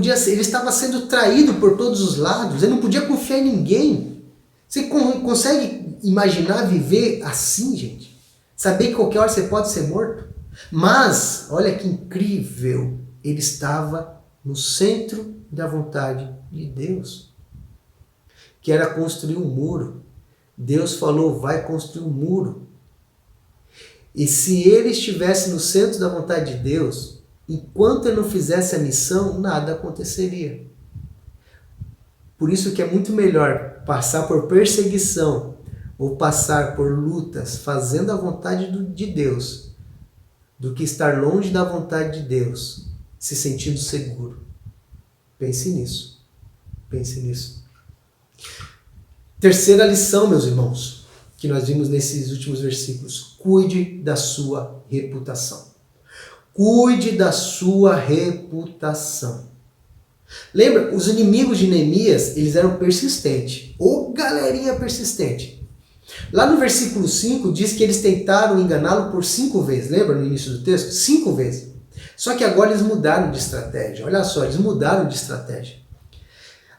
estava sendo traído por todos os lados, ele não podia confiar em ninguém. Você consegue imaginar viver assim, gente? Saber que qualquer hora você pode ser morto? Mas, olha que incrível, ele estava no centro da vontade de Deus, que era construir um muro. Deus falou, vai construir um muro. E se ele estivesse no centro da vontade de Deus, enquanto ele não fizesse a missão, nada aconteceria. Por isso que é muito melhor passar por perseguição ou passar por lutas fazendo a vontade de Deus, do que estar longe da vontade de Deus, se sentindo seguro. Pense nisso. Pense nisso. Terceira lição, meus irmãos, que nós vimos nesses últimos versículos. Cuide da sua reputação. Cuide da sua reputação. Lembra, os inimigos de Neemias, eles eram persistentes. Ô galerinha persistente. Lá no versículo 5 diz que eles tentaram enganá-lo por 5 vezes. Lembra no início do texto? 5 vezes. Só que agora eles mudaram de estratégia. Olha só, eles mudaram de estratégia.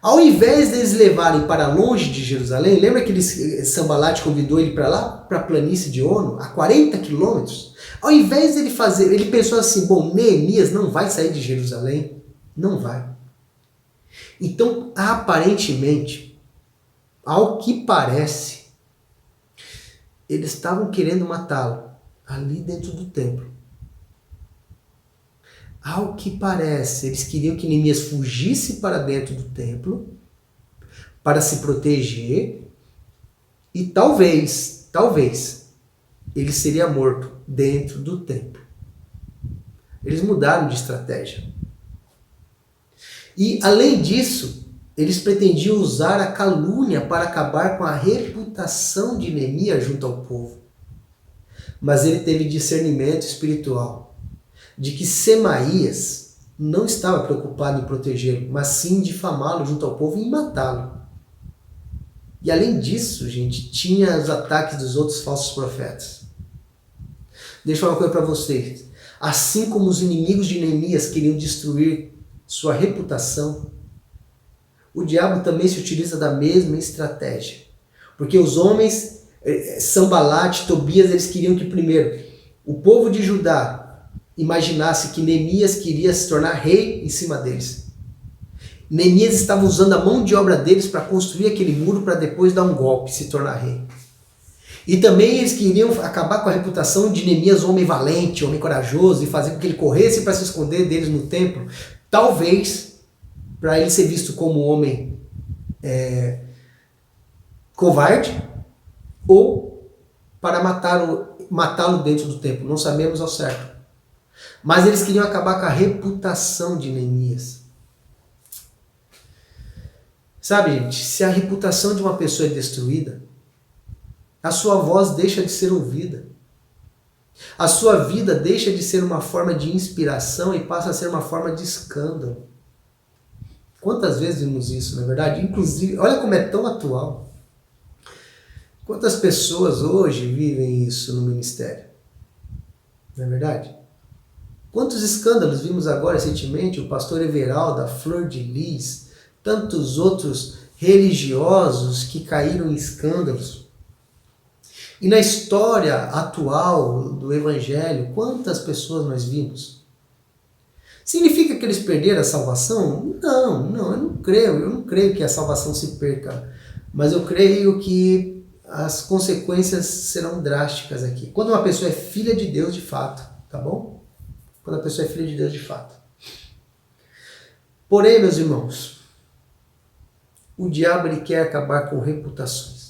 Ao invés deles levarem para longe de Jerusalém, lembra que Sambalate convidou ele para lá, para a planície de Ono, a 40 quilômetros? Ao invés dele fazer, ele pensou assim, bom, Neemias não vai sair de Jerusalém. Não vai. Então, aparentemente, ao que parece, eles estavam querendo matá-lo ali dentro do templo. Ao que parece, eles queriam que Neemias fugisse para dentro do templo para se proteger e talvez, ele seria morto dentro do templo. Eles mudaram de estratégia. E, além disso, eles pretendiam usar a calúnia para acabar com a reputação de Neemias junto ao povo. Mas ele teve discernimento espiritual de que Semaías não estava preocupado em protegê-lo, mas sim em difamá-lo junto ao povo e em matá-lo. E além disso, gente, tinha os ataques dos outros falsos profetas. Deixa eu falar uma coisa para vocês. Assim como os inimigos de Neemias queriam destruir sua reputação, o diabo também se utiliza da mesma estratégia. Porque os homens, Sanbalate, Tobias, eles queriam que primeiro o povo de Judá imaginasse que Neemias queria se tornar rei em cima deles. Neemias estava usando a mão de obra deles para construir aquele muro para depois dar um golpe, se tornar rei. E também eles queriam acabar com a reputação de Neemias, homem valente, homem corajoso, e fazer com que ele corresse para se esconder deles no templo. Talvez para ele ser visto como um homem covarde, ou para matá-lo dentro do templo. Não sabemos ao certo. Mas eles queriam acabar com a reputação de Neemias. Sabe, gente, se a reputação de uma pessoa é destruída, a sua voz deixa de ser ouvida. A sua vida deixa de ser uma forma de inspiração e passa a ser uma forma de escândalo. Quantas vezes vimos isso, não é verdade? Inclusive, olha como é tão atual. Quantas pessoas hoje vivem isso no ministério? Não é verdade? Quantos escândalos vimos agora recentemente? O pastor Everaldo, a Flor de Lis, tantos outros religiosos que caíram em escândalos. E na história atual do Evangelho, quantas pessoas nós vimos? Significa que eles perderam a salvação? Não, eu não creio. Eu não creio que a salvação se perca. Mas eu creio que as consequências serão drásticas aqui. Quando uma pessoa é filha de Deus de fato, tá bom? Quando a pessoa é filha de Deus de fato. Porém, meus irmãos, o diabo ele quer acabar com reputações.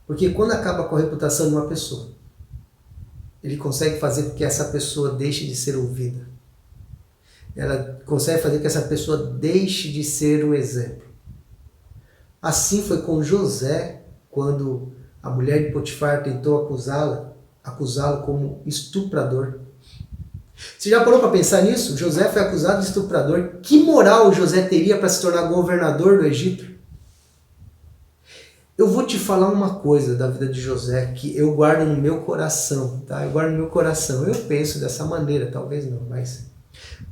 Porque quando acaba com a reputação de uma pessoa, ele consegue fazer com que essa pessoa deixe de ser ouvida. Ela consegue fazer com que essa pessoa deixe de ser um exemplo. Assim foi com José, quando a mulher de Potifar tentou acusá-lo como estuprador. Você já parou para pensar nisso? José foi acusado de estuprador. Que moral José teria para se tornar governador do Egito? Eu vou te falar uma coisa da vida de José que eu guardo no meu coração, tá? Eu guardo no meu coração. Eu penso dessa maneira, talvez não, mas...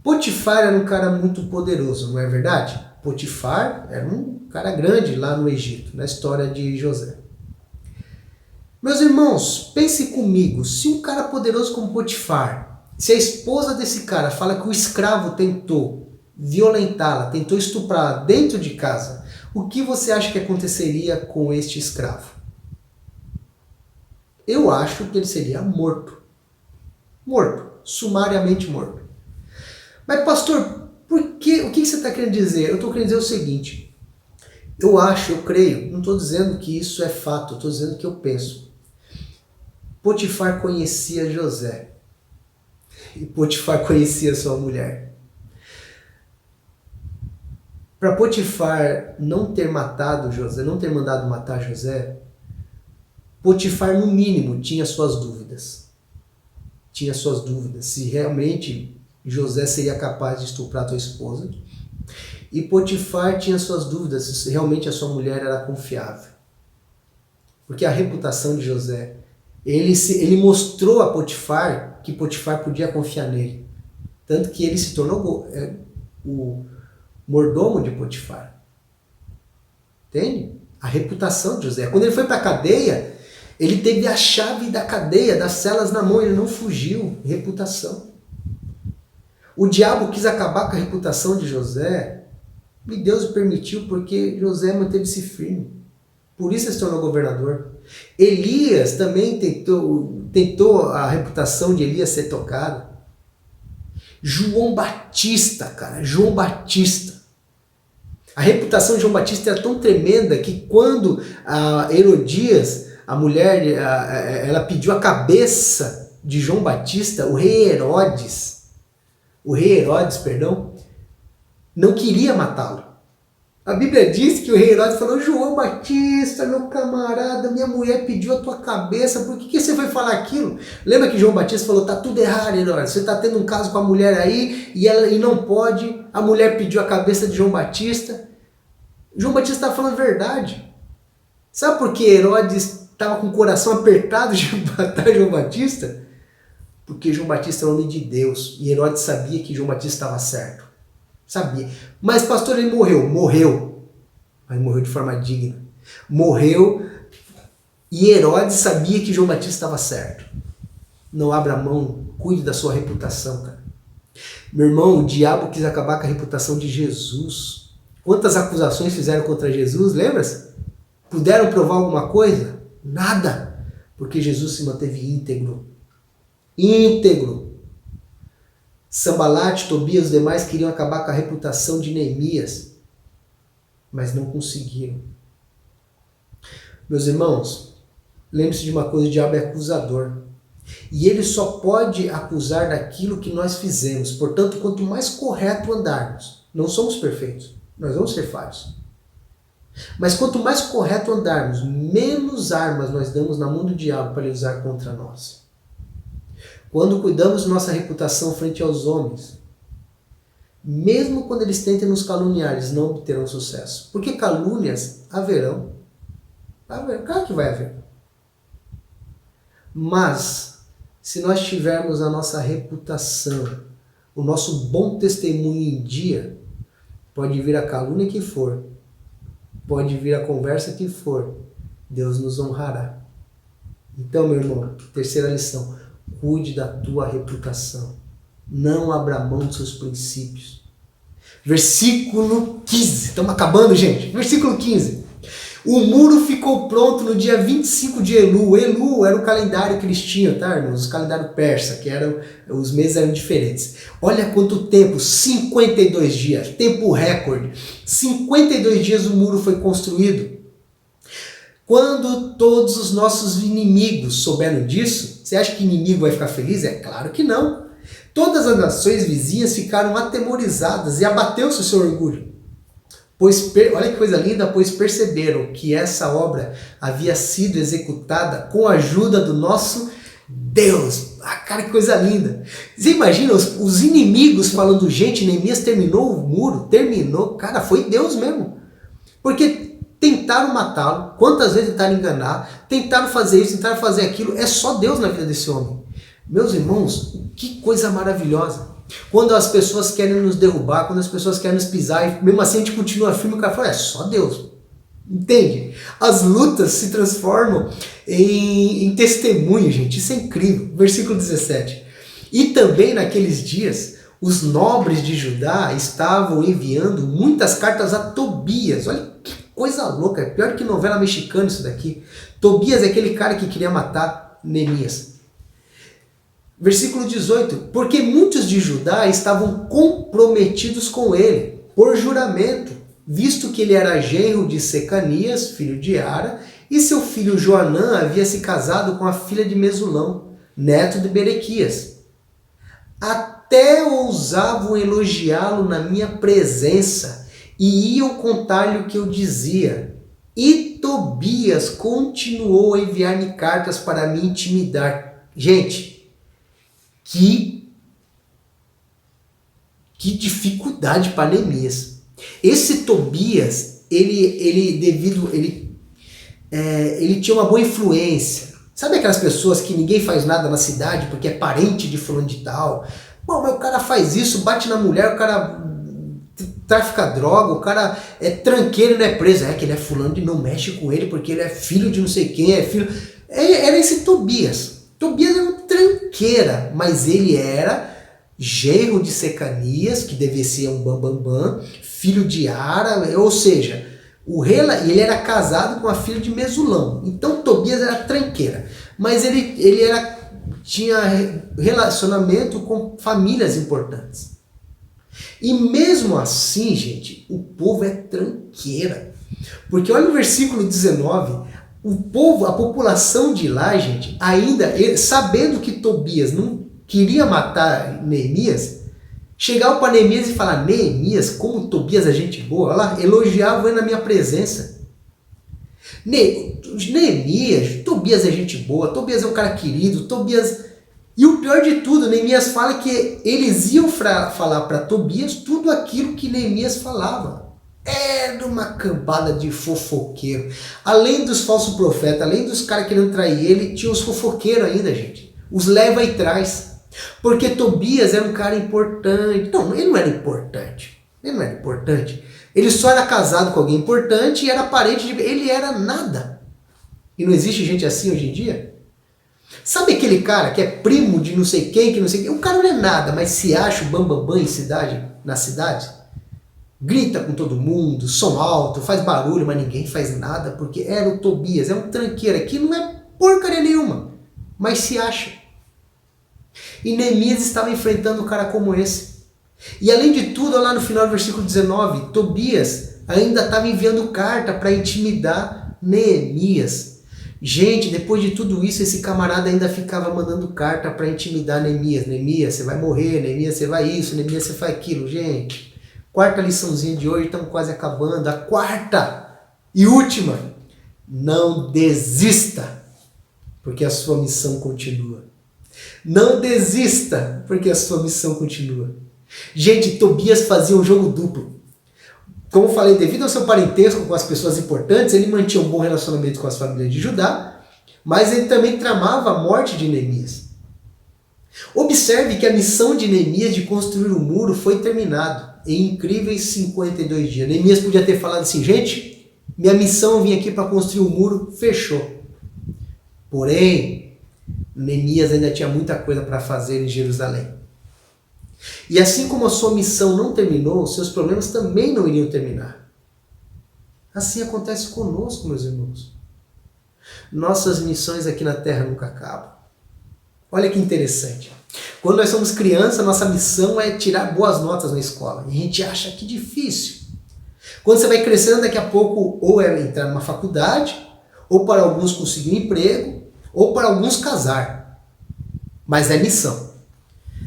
Potifar era um cara muito poderoso, não é verdade? Potifar era um cara grande lá no Egito, na história de José. Meus irmãos, pense comigo, se um cara poderoso como Potifar, se a esposa desse cara fala que o escravo tentou violentá-la, tentou estuprá-la dentro de casa, o que você acha que aconteceria com este escravo? Eu acho que ele seria morto. Morto. Sumariamente morto. Mas pastor, por quê? O que você está querendo dizer? Eu estou querendo dizer o seguinte. Eu creio, não estou dizendo que isso é fato, estou dizendo que eu penso. Potifar conhecia José. E Potifar conhecia sua mulher. Para Potifar não ter matado José, não ter mandado matar José, Potifar no mínimo tinha suas dúvidas. Tinha suas dúvidas se realmente José seria capaz de estuprar sua esposa. E Potifar tinha suas dúvidas se realmente a sua mulher era confiável. Porque a reputação de José, ele mostrou a Potifar que Potifar podia confiar nele. Tanto que ele se tornou o mordomo de Potifar. Entende? A reputação de José. Quando ele foi para a cadeia, ele teve a chave da cadeia, das celas na mão, ele não fugiu. Reputação. O diabo quis acabar com a reputação de José, e Deus o permitiu porque José manteve-se firme. Por isso ele se tornou governador. Elias também tentou a reputação de Elias ser tocada. João Batista, cara, João Batista. A reputação de João Batista era tão tremenda que quando a Herodias, a mulher, ela pediu a cabeça de João Batista, o rei Herodes, não queria matá-lo. A Bíblia diz que o rei Herodes falou: João Batista, meu camarada, minha mulher pediu a tua cabeça, por que você foi falar aquilo? Lembra que João Batista falou: tá tudo errado, Herodes, você está tendo um caso com a mulher aí e não pode, a mulher pediu a cabeça de João Batista. João Batista está falando a verdade. Sabe por que Herodes estava com o coração apertado de matar João Batista? Porque João Batista é homem de Deus e Herodes sabia que João Batista estava certo. Sabia. Mas pastor, ele morreu. Morreu. Mas morreu de forma digna. Morreu e Herodes sabia que João Batista estava certo. Não abra mão, cuide da sua reputação, cara. Meu irmão, o diabo quis acabar com a reputação de Jesus. Quantas acusações fizeram contra Jesus, lembra-se? Puderam provar alguma coisa? Nada. Porque Jesus se manteve íntegro. Íntegro. Sambalate, Tobias e os demais queriam acabar com a reputação de Neemias, mas não conseguiram. Meus irmãos, lembre-se de uma coisa, o diabo é acusador. E ele só pode acusar daquilo que nós fizemos. Portanto, quanto mais correto andarmos, não somos perfeitos, nós vamos ser falhos. Mas quanto mais correto andarmos, menos armas nós damos na mão do diabo para ele usar contra nós. Quando cuidamos de nossa reputação frente aos homens, mesmo quando eles tentem nos caluniar, eles não obterão sucesso. Porque calúnias haverão. Claro que vai haver. Mas, se nós tivermos a nossa reputação, o nosso bom testemunho em dia, pode vir a calúnia que for, pode vir a conversa que for, Deus nos honrará. Então, meu irmão, terceira lição, cuide da tua reputação. Não abra mão dos seus princípios. Versículo 15. Estamos acabando, gente. Versículo 15. O muro ficou pronto no dia 25 de Elu. Elu era o calendário que eles tinham, tá, irmãos? O calendário persa, que os meses eram diferentes. Olha quanto tempo, 52 dias, tempo recorde. 52 dias o muro foi construído. Quando todos os nossos inimigos souberam disso, você acha que inimigo vai ficar feliz? É claro que não. Todas as nações vizinhas ficaram atemorizadas e abateu-se o seu orgulho. Olha que coisa linda, pois perceberam que essa obra havia sido executada com a ajuda do nosso Deus. Ah, cara, que coisa linda. Você imagina os inimigos falando, gente, Neemias terminou o muro, terminou. Cara, foi Deus mesmo. Porque tentaram matá-lo, quantas vezes tentaram enganar, tentaram fazer isso, tentaram fazer aquilo. É só Deus na vida desse homem. Meus irmãos, que coisa maravilhosa. Quando as pessoas querem nos derrubar, quando as pessoas querem nos pisar, e mesmo assim a gente continua firme, o cara fala, é só Deus. Entende? As lutas se transformam em testemunho, gente. Isso é incrível. Versículo 17. E também naqueles dias, os nobres de Judá estavam enviando muitas cartas a Tobias. Olha que coisa louca. É pior que novela mexicana isso daqui. Tobias é aquele cara que queria matar Neemias. Versículo 18, porque muitos de Judá estavam comprometidos com ele, por juramento, visto que ele era genro de Secanias, filho de Ara, e seu filho Joanã havia se casado com a filha de Mesulão, neto de Berequias. Até ousavam elogiá-lo na minha presença, e iam contar-lhe o que eu dizia. E Tobias continuou a enviar-me cartas para me intimidar. Gente, que dificuldade para Neemias. Esse Tobias, ele tinha uma boa influência. Sabe aquelas pessoas que ninguém faz nada na cidade porque é parente de fulano de tal? Bom, mas o cara faz isso, bate na mulher, o cara trafica droga, o cara é tranqueiro e não é preso. É que ele é fulano de não mexe com ele porque ele é filho de não sei quem, é filho... Era esse Tobias. Tobias era um tranqueira, mas ele era genro de Secanias, que devia ser um bambambam, filho de Ara, ou seja, ele era casado com a filha de Mesulão. Então Tobias era tranqueira, mas ele tinha relacionamento com famílias importantes. E mesmo assim, gente, o povo é tranqueira. Porque olha o versículo 19... O povo, a população de lá, gente, ainda, sabendo que Tobias não queria matar Neemias, chegava para Neemias e falar, Neemias, como Tobias é gente boa, olha lá, elogiava ele na minha presença. Neemias, Tobias é gente boa, Tobias é um cara querido, Tobias... E o pior de tudo, Neemias fala que eles iam falar para Tobias tudo aquilo que Neemias falava. Era uma cambada de fofoqueiro. Além dos falsos profetas, além dos caras querendo trair ele, tinha os fofoqueiros ainda, gente. Os leva e traz. Porque Tobias era um cara importante. Não, ele não era importante. Ele não era importante. Ele só era casado com alguém importante e era parente de... Ele era nada. E não existe gente assim hoje em dia? Sabe aquele cara que é primo de não sei quem, que não sei quem? O cara não é nada, mas se acha o bambambam em cidade, na cidade. Grita com todo mundo, som alto, faz barulho, mas ninguém faz nada, porque era o Tobias, é um tranqueiro aqui, não é porcaria nenhuma, mas se acha. E Neemias estava enfrentando um cara como esse. E além de tudo, lá no final do versículo 19, Tobias ainda estava enviando carta para intimidar Neemias. Gente, depois de tudo isso, esse camarada ainda ficava mandando carta para intimidar Neemias. Neemias, você vai morrer, Neemias, você vai isso, Neemias, você faz aquilo. Gente, quarta liçãozinha de hoje, estamos quase acabando. A quarta e última, não desista, porque a sua missão continua. Não desista, porque a sua missão continua. Gente, Tobias fazia um jogo duplo. Como eu falei, devido ao seu parentesco com as pessoas importantes, ele mantinha um bom relacionamento com as famílias de Judá, mas ele também tramava a morte de Neemias. Observe que a missão de Neemias de construir o muro foi terminada em incríveis 52 dias. Neemias podia ter falado assim, gente, minha missão, eu vim aqui para construir o muro, fechou. Porém, Neemias ainda tinha muita coisa para fazer em Jerusalém. E assim como a sua missão não terminou, seus problemas também não iriam terminar. Assim acontece conosco, meus irmãos. Nossas missões aqui na Terra nunca acabam. Olha que interessante. Quando nós somos crianças, nossa missão é tirar boas notas na escola. E a gente acha que difícil. Quando você vai crescendo, daqui a pouco, ou é entrar numa faculdade, ou para alguns conseguir um emprego, ou para alguns casar. Mas é missão.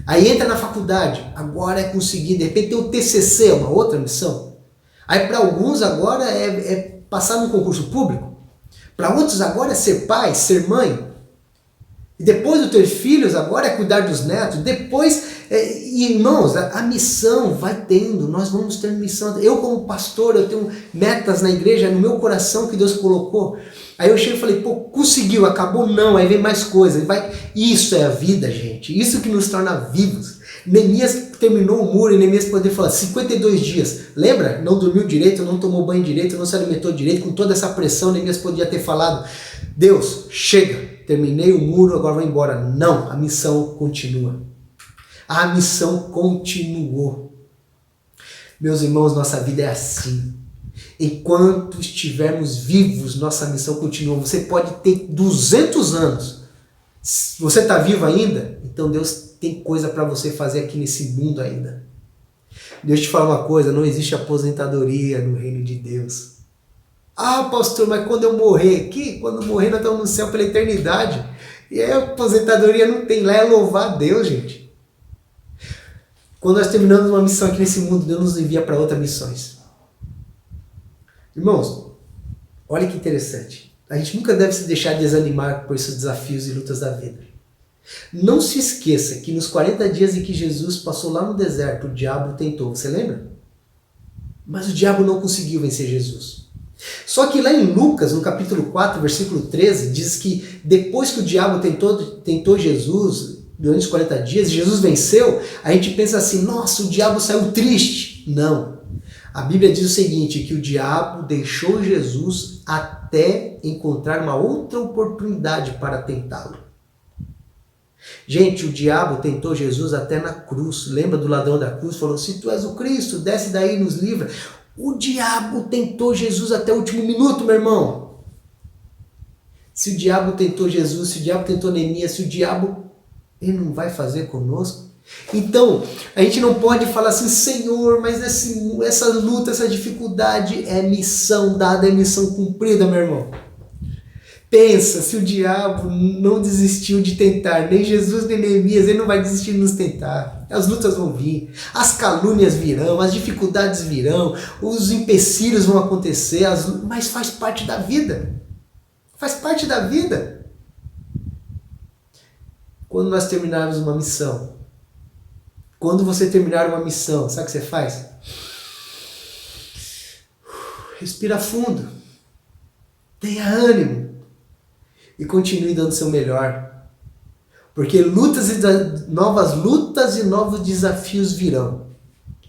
Aí entra na faculdade, agora é conseguir, de repente tem o TCC, uma outra missão. Aí para alguns agora é passar num concurso público. Para outros agora é ser pai, ser mãe. E depois de ter filhos, agora é cuidar dos netos. Depois, irmãos, a missão vai tendo, nós vamos ter missão. Eu como pastor, eu tenho metas na igreja, no meu coração que Deus colocou. Aí eu chego e falei, pô, conseguiu, acabou? Não, aí vem mais coisa. Isso é a vida, gente. Isso que nos torna vivos. Neemias terminou o muro e Neemias poderia falar 52 dias. Lembra? Não dormiu direito, não tomou banho direito, não se alimentou direito. Com toda essa pressão, Neemias podia ter falado, Deus, chega, terminei o muro, agora vou embora. Não, a missão continua. A missão continuou. Meus irmãos, nossa vida é assim. Enquanto estivermos vivos, nossa missão continua. Você pode ter 200 anos. Se você está vivo ainda, então Deus tem coisa para você fazer aqui nesse mundo ainda. Deixa eu te falar uma coisa, não existe aposentadoria no reino de Deus. Ah, pastor, mas quando eu morrer aqui, quando eu morrer nós estamos no céu pela eternidade. E aí a aposentadoria não tem, lá é louvar a Deus, gente. Quando nós terminamos uma missão aqui nesse mundo, Deus nos envia para outras missões. Irmãos, olha que interessante. A gente nunca deve se deixar desanimar por esses desafios e lutas da vida. Não se esqueça que nos 40 dias em que Jesus passou lá no deserto, o diabo tentou, você lembra? Mas o diabo não conseguiu vencer Jesus. Só que lá em Lucas, no capítulo 4, versículo 13, diz que depois que o diabo tentou Jesus, durante os 40 dias, Jesus venceu, a gente pensa assim, nossa, o diabo saiu triste. Não. A Bíblia diz o seguinte, que o diabo deixou Jesus até encontrar uma outra oportunidade para tentá-lo. Gente, o diabo tentou Jesus até na cruz. Lembra do ladrão da cruz? Falou, se tu és o Cristo, desce daí e nos livra. O diabo tentou Jesus até o último minuto, meu irmão. Se o diabo tentou Jesus, se o diabo tentou Neemias, se o diabo, ele não vai fazer conosco? Então, a gente não pode falar assim, Senhor, mas essa luta, essa dificuldade é missão dada, é missão cumprida, meu irmão. Pensa, se o diabo não desistiu de tentar, nem Jesus nem Neemias, ele não vai desistir de nos tentar. As lutas vão vir, as calúnias virão, as dificuldades virão, os empecilhos vão acontecer, mas faz parte da vida. Faz parte da vida. Quando nós terminarmos uma missão, quando você terminar uma missão, sabe o que você faz? Respira fundo. Tenha ânimo. E continue dando o seu melhor. Porque novas lutas e novos desafios virão.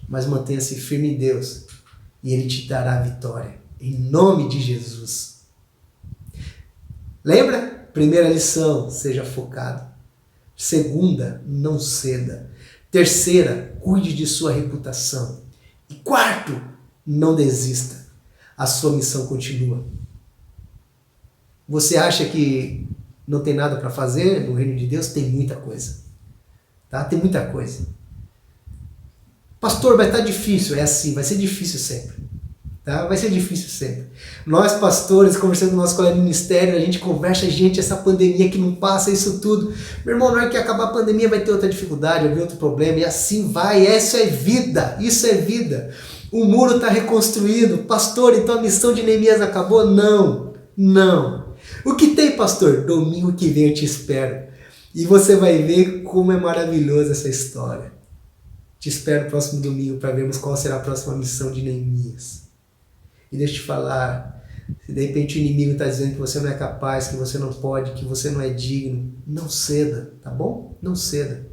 Mas mantenha-se firme em Deus. E Ele te dará a vitória. Em nome de Jesus. Lembra? Primeira lição, seja focado. Segunda, não ceda. Terceira, cuide de sua reputação. E quarto, não desista. A sua missão continua. Você acha que não tem nada para fazer no reino de Deus? Tem muita coisa. Tá? Tem muita coisa. Pastor, vai estar difícil. É assim, vai ser difícil sempre. Tá? Vai ser difícil sempre. Nós, pastores, conversando com o nosso colega de ministério, a gente conversa, gente, essa pandemia que não passa, isso tudo. Meu irmão, na hora que acabar a pandemia vai ter outra dificuldade, vai ter outro problema, e assim vai. Isso é vida, isso é vida. O muro está reconstruído. Pastor, então a missão de Neemias acabou? Não, não. O que tem, pastor? Domingo que vem eu te espero. E você vai ver como é maravilhosa essa história. Te espero no próximo domingo para vermos qual será a próxima missão de Neemias. E deixa eu te falar, se de repente o inimigo está dizendo que você não é capaz, que você não pode, que você não é digno, não ceda, tá bom? Não ceda.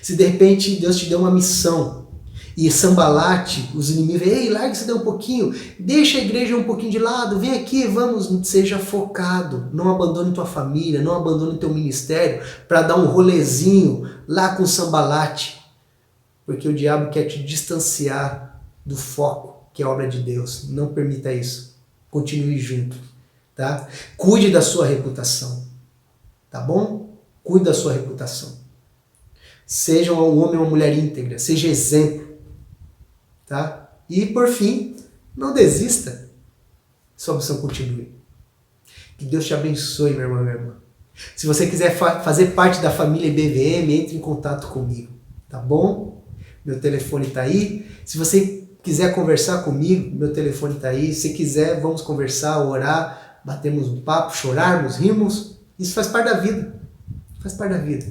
Se de repente Deus te deu uma missão e Sambalate, os inimigos, ei, larga isso daí um pouquinho, deixa a igreja um pouquinho de lado, vem aqui, vamos, seja focado, não abandone tua família, não abandone teu ministério para dar um rolezinho lá com Sambalate, porque o diabo quer te distanciar do foco, que é a obra de Deus. Não permita isso. Continue junto, tá? Cuide da sua reputação, tá bom? Cuide da sua reputação. Seja um homem ou uma mulher íntegra, seja exemplo, tá? E por fim, não desista. Sua missão continue. Que Deus te abençoe, meu irmão e minha irmã. Se você quiser fazer parte da família IBVM, entre em contato comigo, tá bom? Meu telefone tá aí. Se você quiser conversar comigo, meu telefone está aí. Se quiser, vamos conversar, orar, batermos um papo, chorarmos, rimos. Isso faz parte da vida. Faz parte da vida.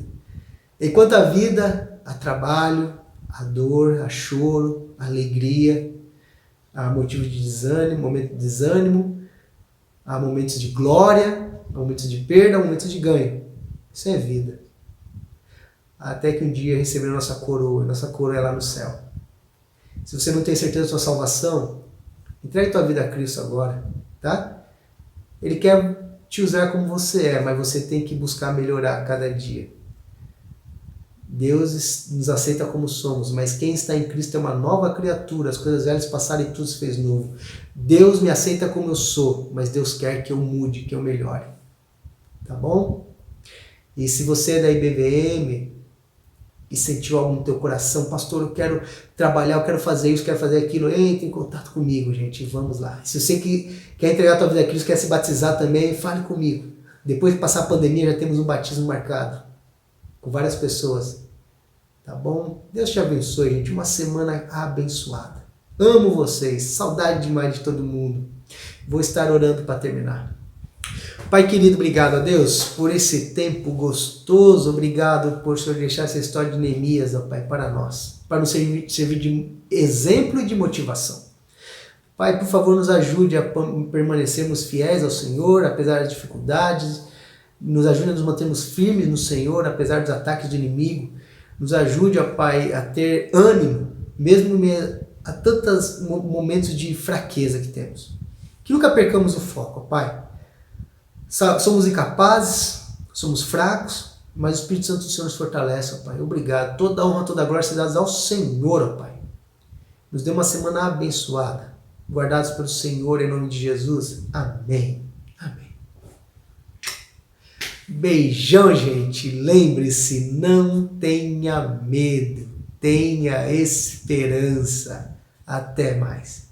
Enquanto a vida, há trabalho, há dor, há choro, há alegria, há motivos de desânimo, momento de desânimo, há momentos de glória, há momentos de perda, há momentos de ganho. Isso é vida. Até que um dia receber a nossa coroa é lá no céu. Se você não tem certeza da sua salvação, entregue tua vida a Cristo agora, tá? Ele quer te usar como você é, mas você tem que buscar melhorar a cada dia. Deus nos aceita como somos, mas quem está em Cristo é uma nova criatura, as coisas velhas passaram e tudo se fez novo. Deus me aceita como eu sou, mas Deus quer que eu mude, que eu melhore. Tá bom? E se você é da IBVM, e sentiu algo no teu coração, pastor, eu quero trabalhar, eu quero fazer isso, quero fazer aquilo, entre em contato comigo, gente, vamos lá. Se você quer entregar a tua vida a Cristo, quer se batizar também, fale comigo. Depois de passar a pandemia, já temos um batismo marcado, com várias pessoas, tá bom? Deus te abençoe, gente, uma semana abençoada. Amo vocês, saudade demais de todo mundo. Vou estar orando para terminar. Pai querido, obrigado a Deus por esse tempo gostoso, obrigado por Senhor deixar essa história de Neemias, ó Pai, para nós, para nos servir de exemplo e de motivação. Pai, por favor, nos ajude a permanecermos fiéis ao Senhor, apesar das dificuldades, nos ajude a nos mantermos firmes no Senhor, apesar dos ataques do inimigo, nos ajude, ó Pai, a ter ânimo, mesmo a tantos momentos de fraqueza que temos. Que nunca percamos o foco, ó Pai. Somos incapazes, somos fracos, mas o Espírito Santo do Senhor nos fortalece, ó Pai. Obrigado. Toda a honra, toda a glória se dá ao Senhor, ó Pai. Nos dê uma semana abençoada. Guardados pelo Senhor, em nome de Jesus. Amém. Amém. Beijão, gente. Lembre-se, não tenha medo. Tenha esperança. Até mais.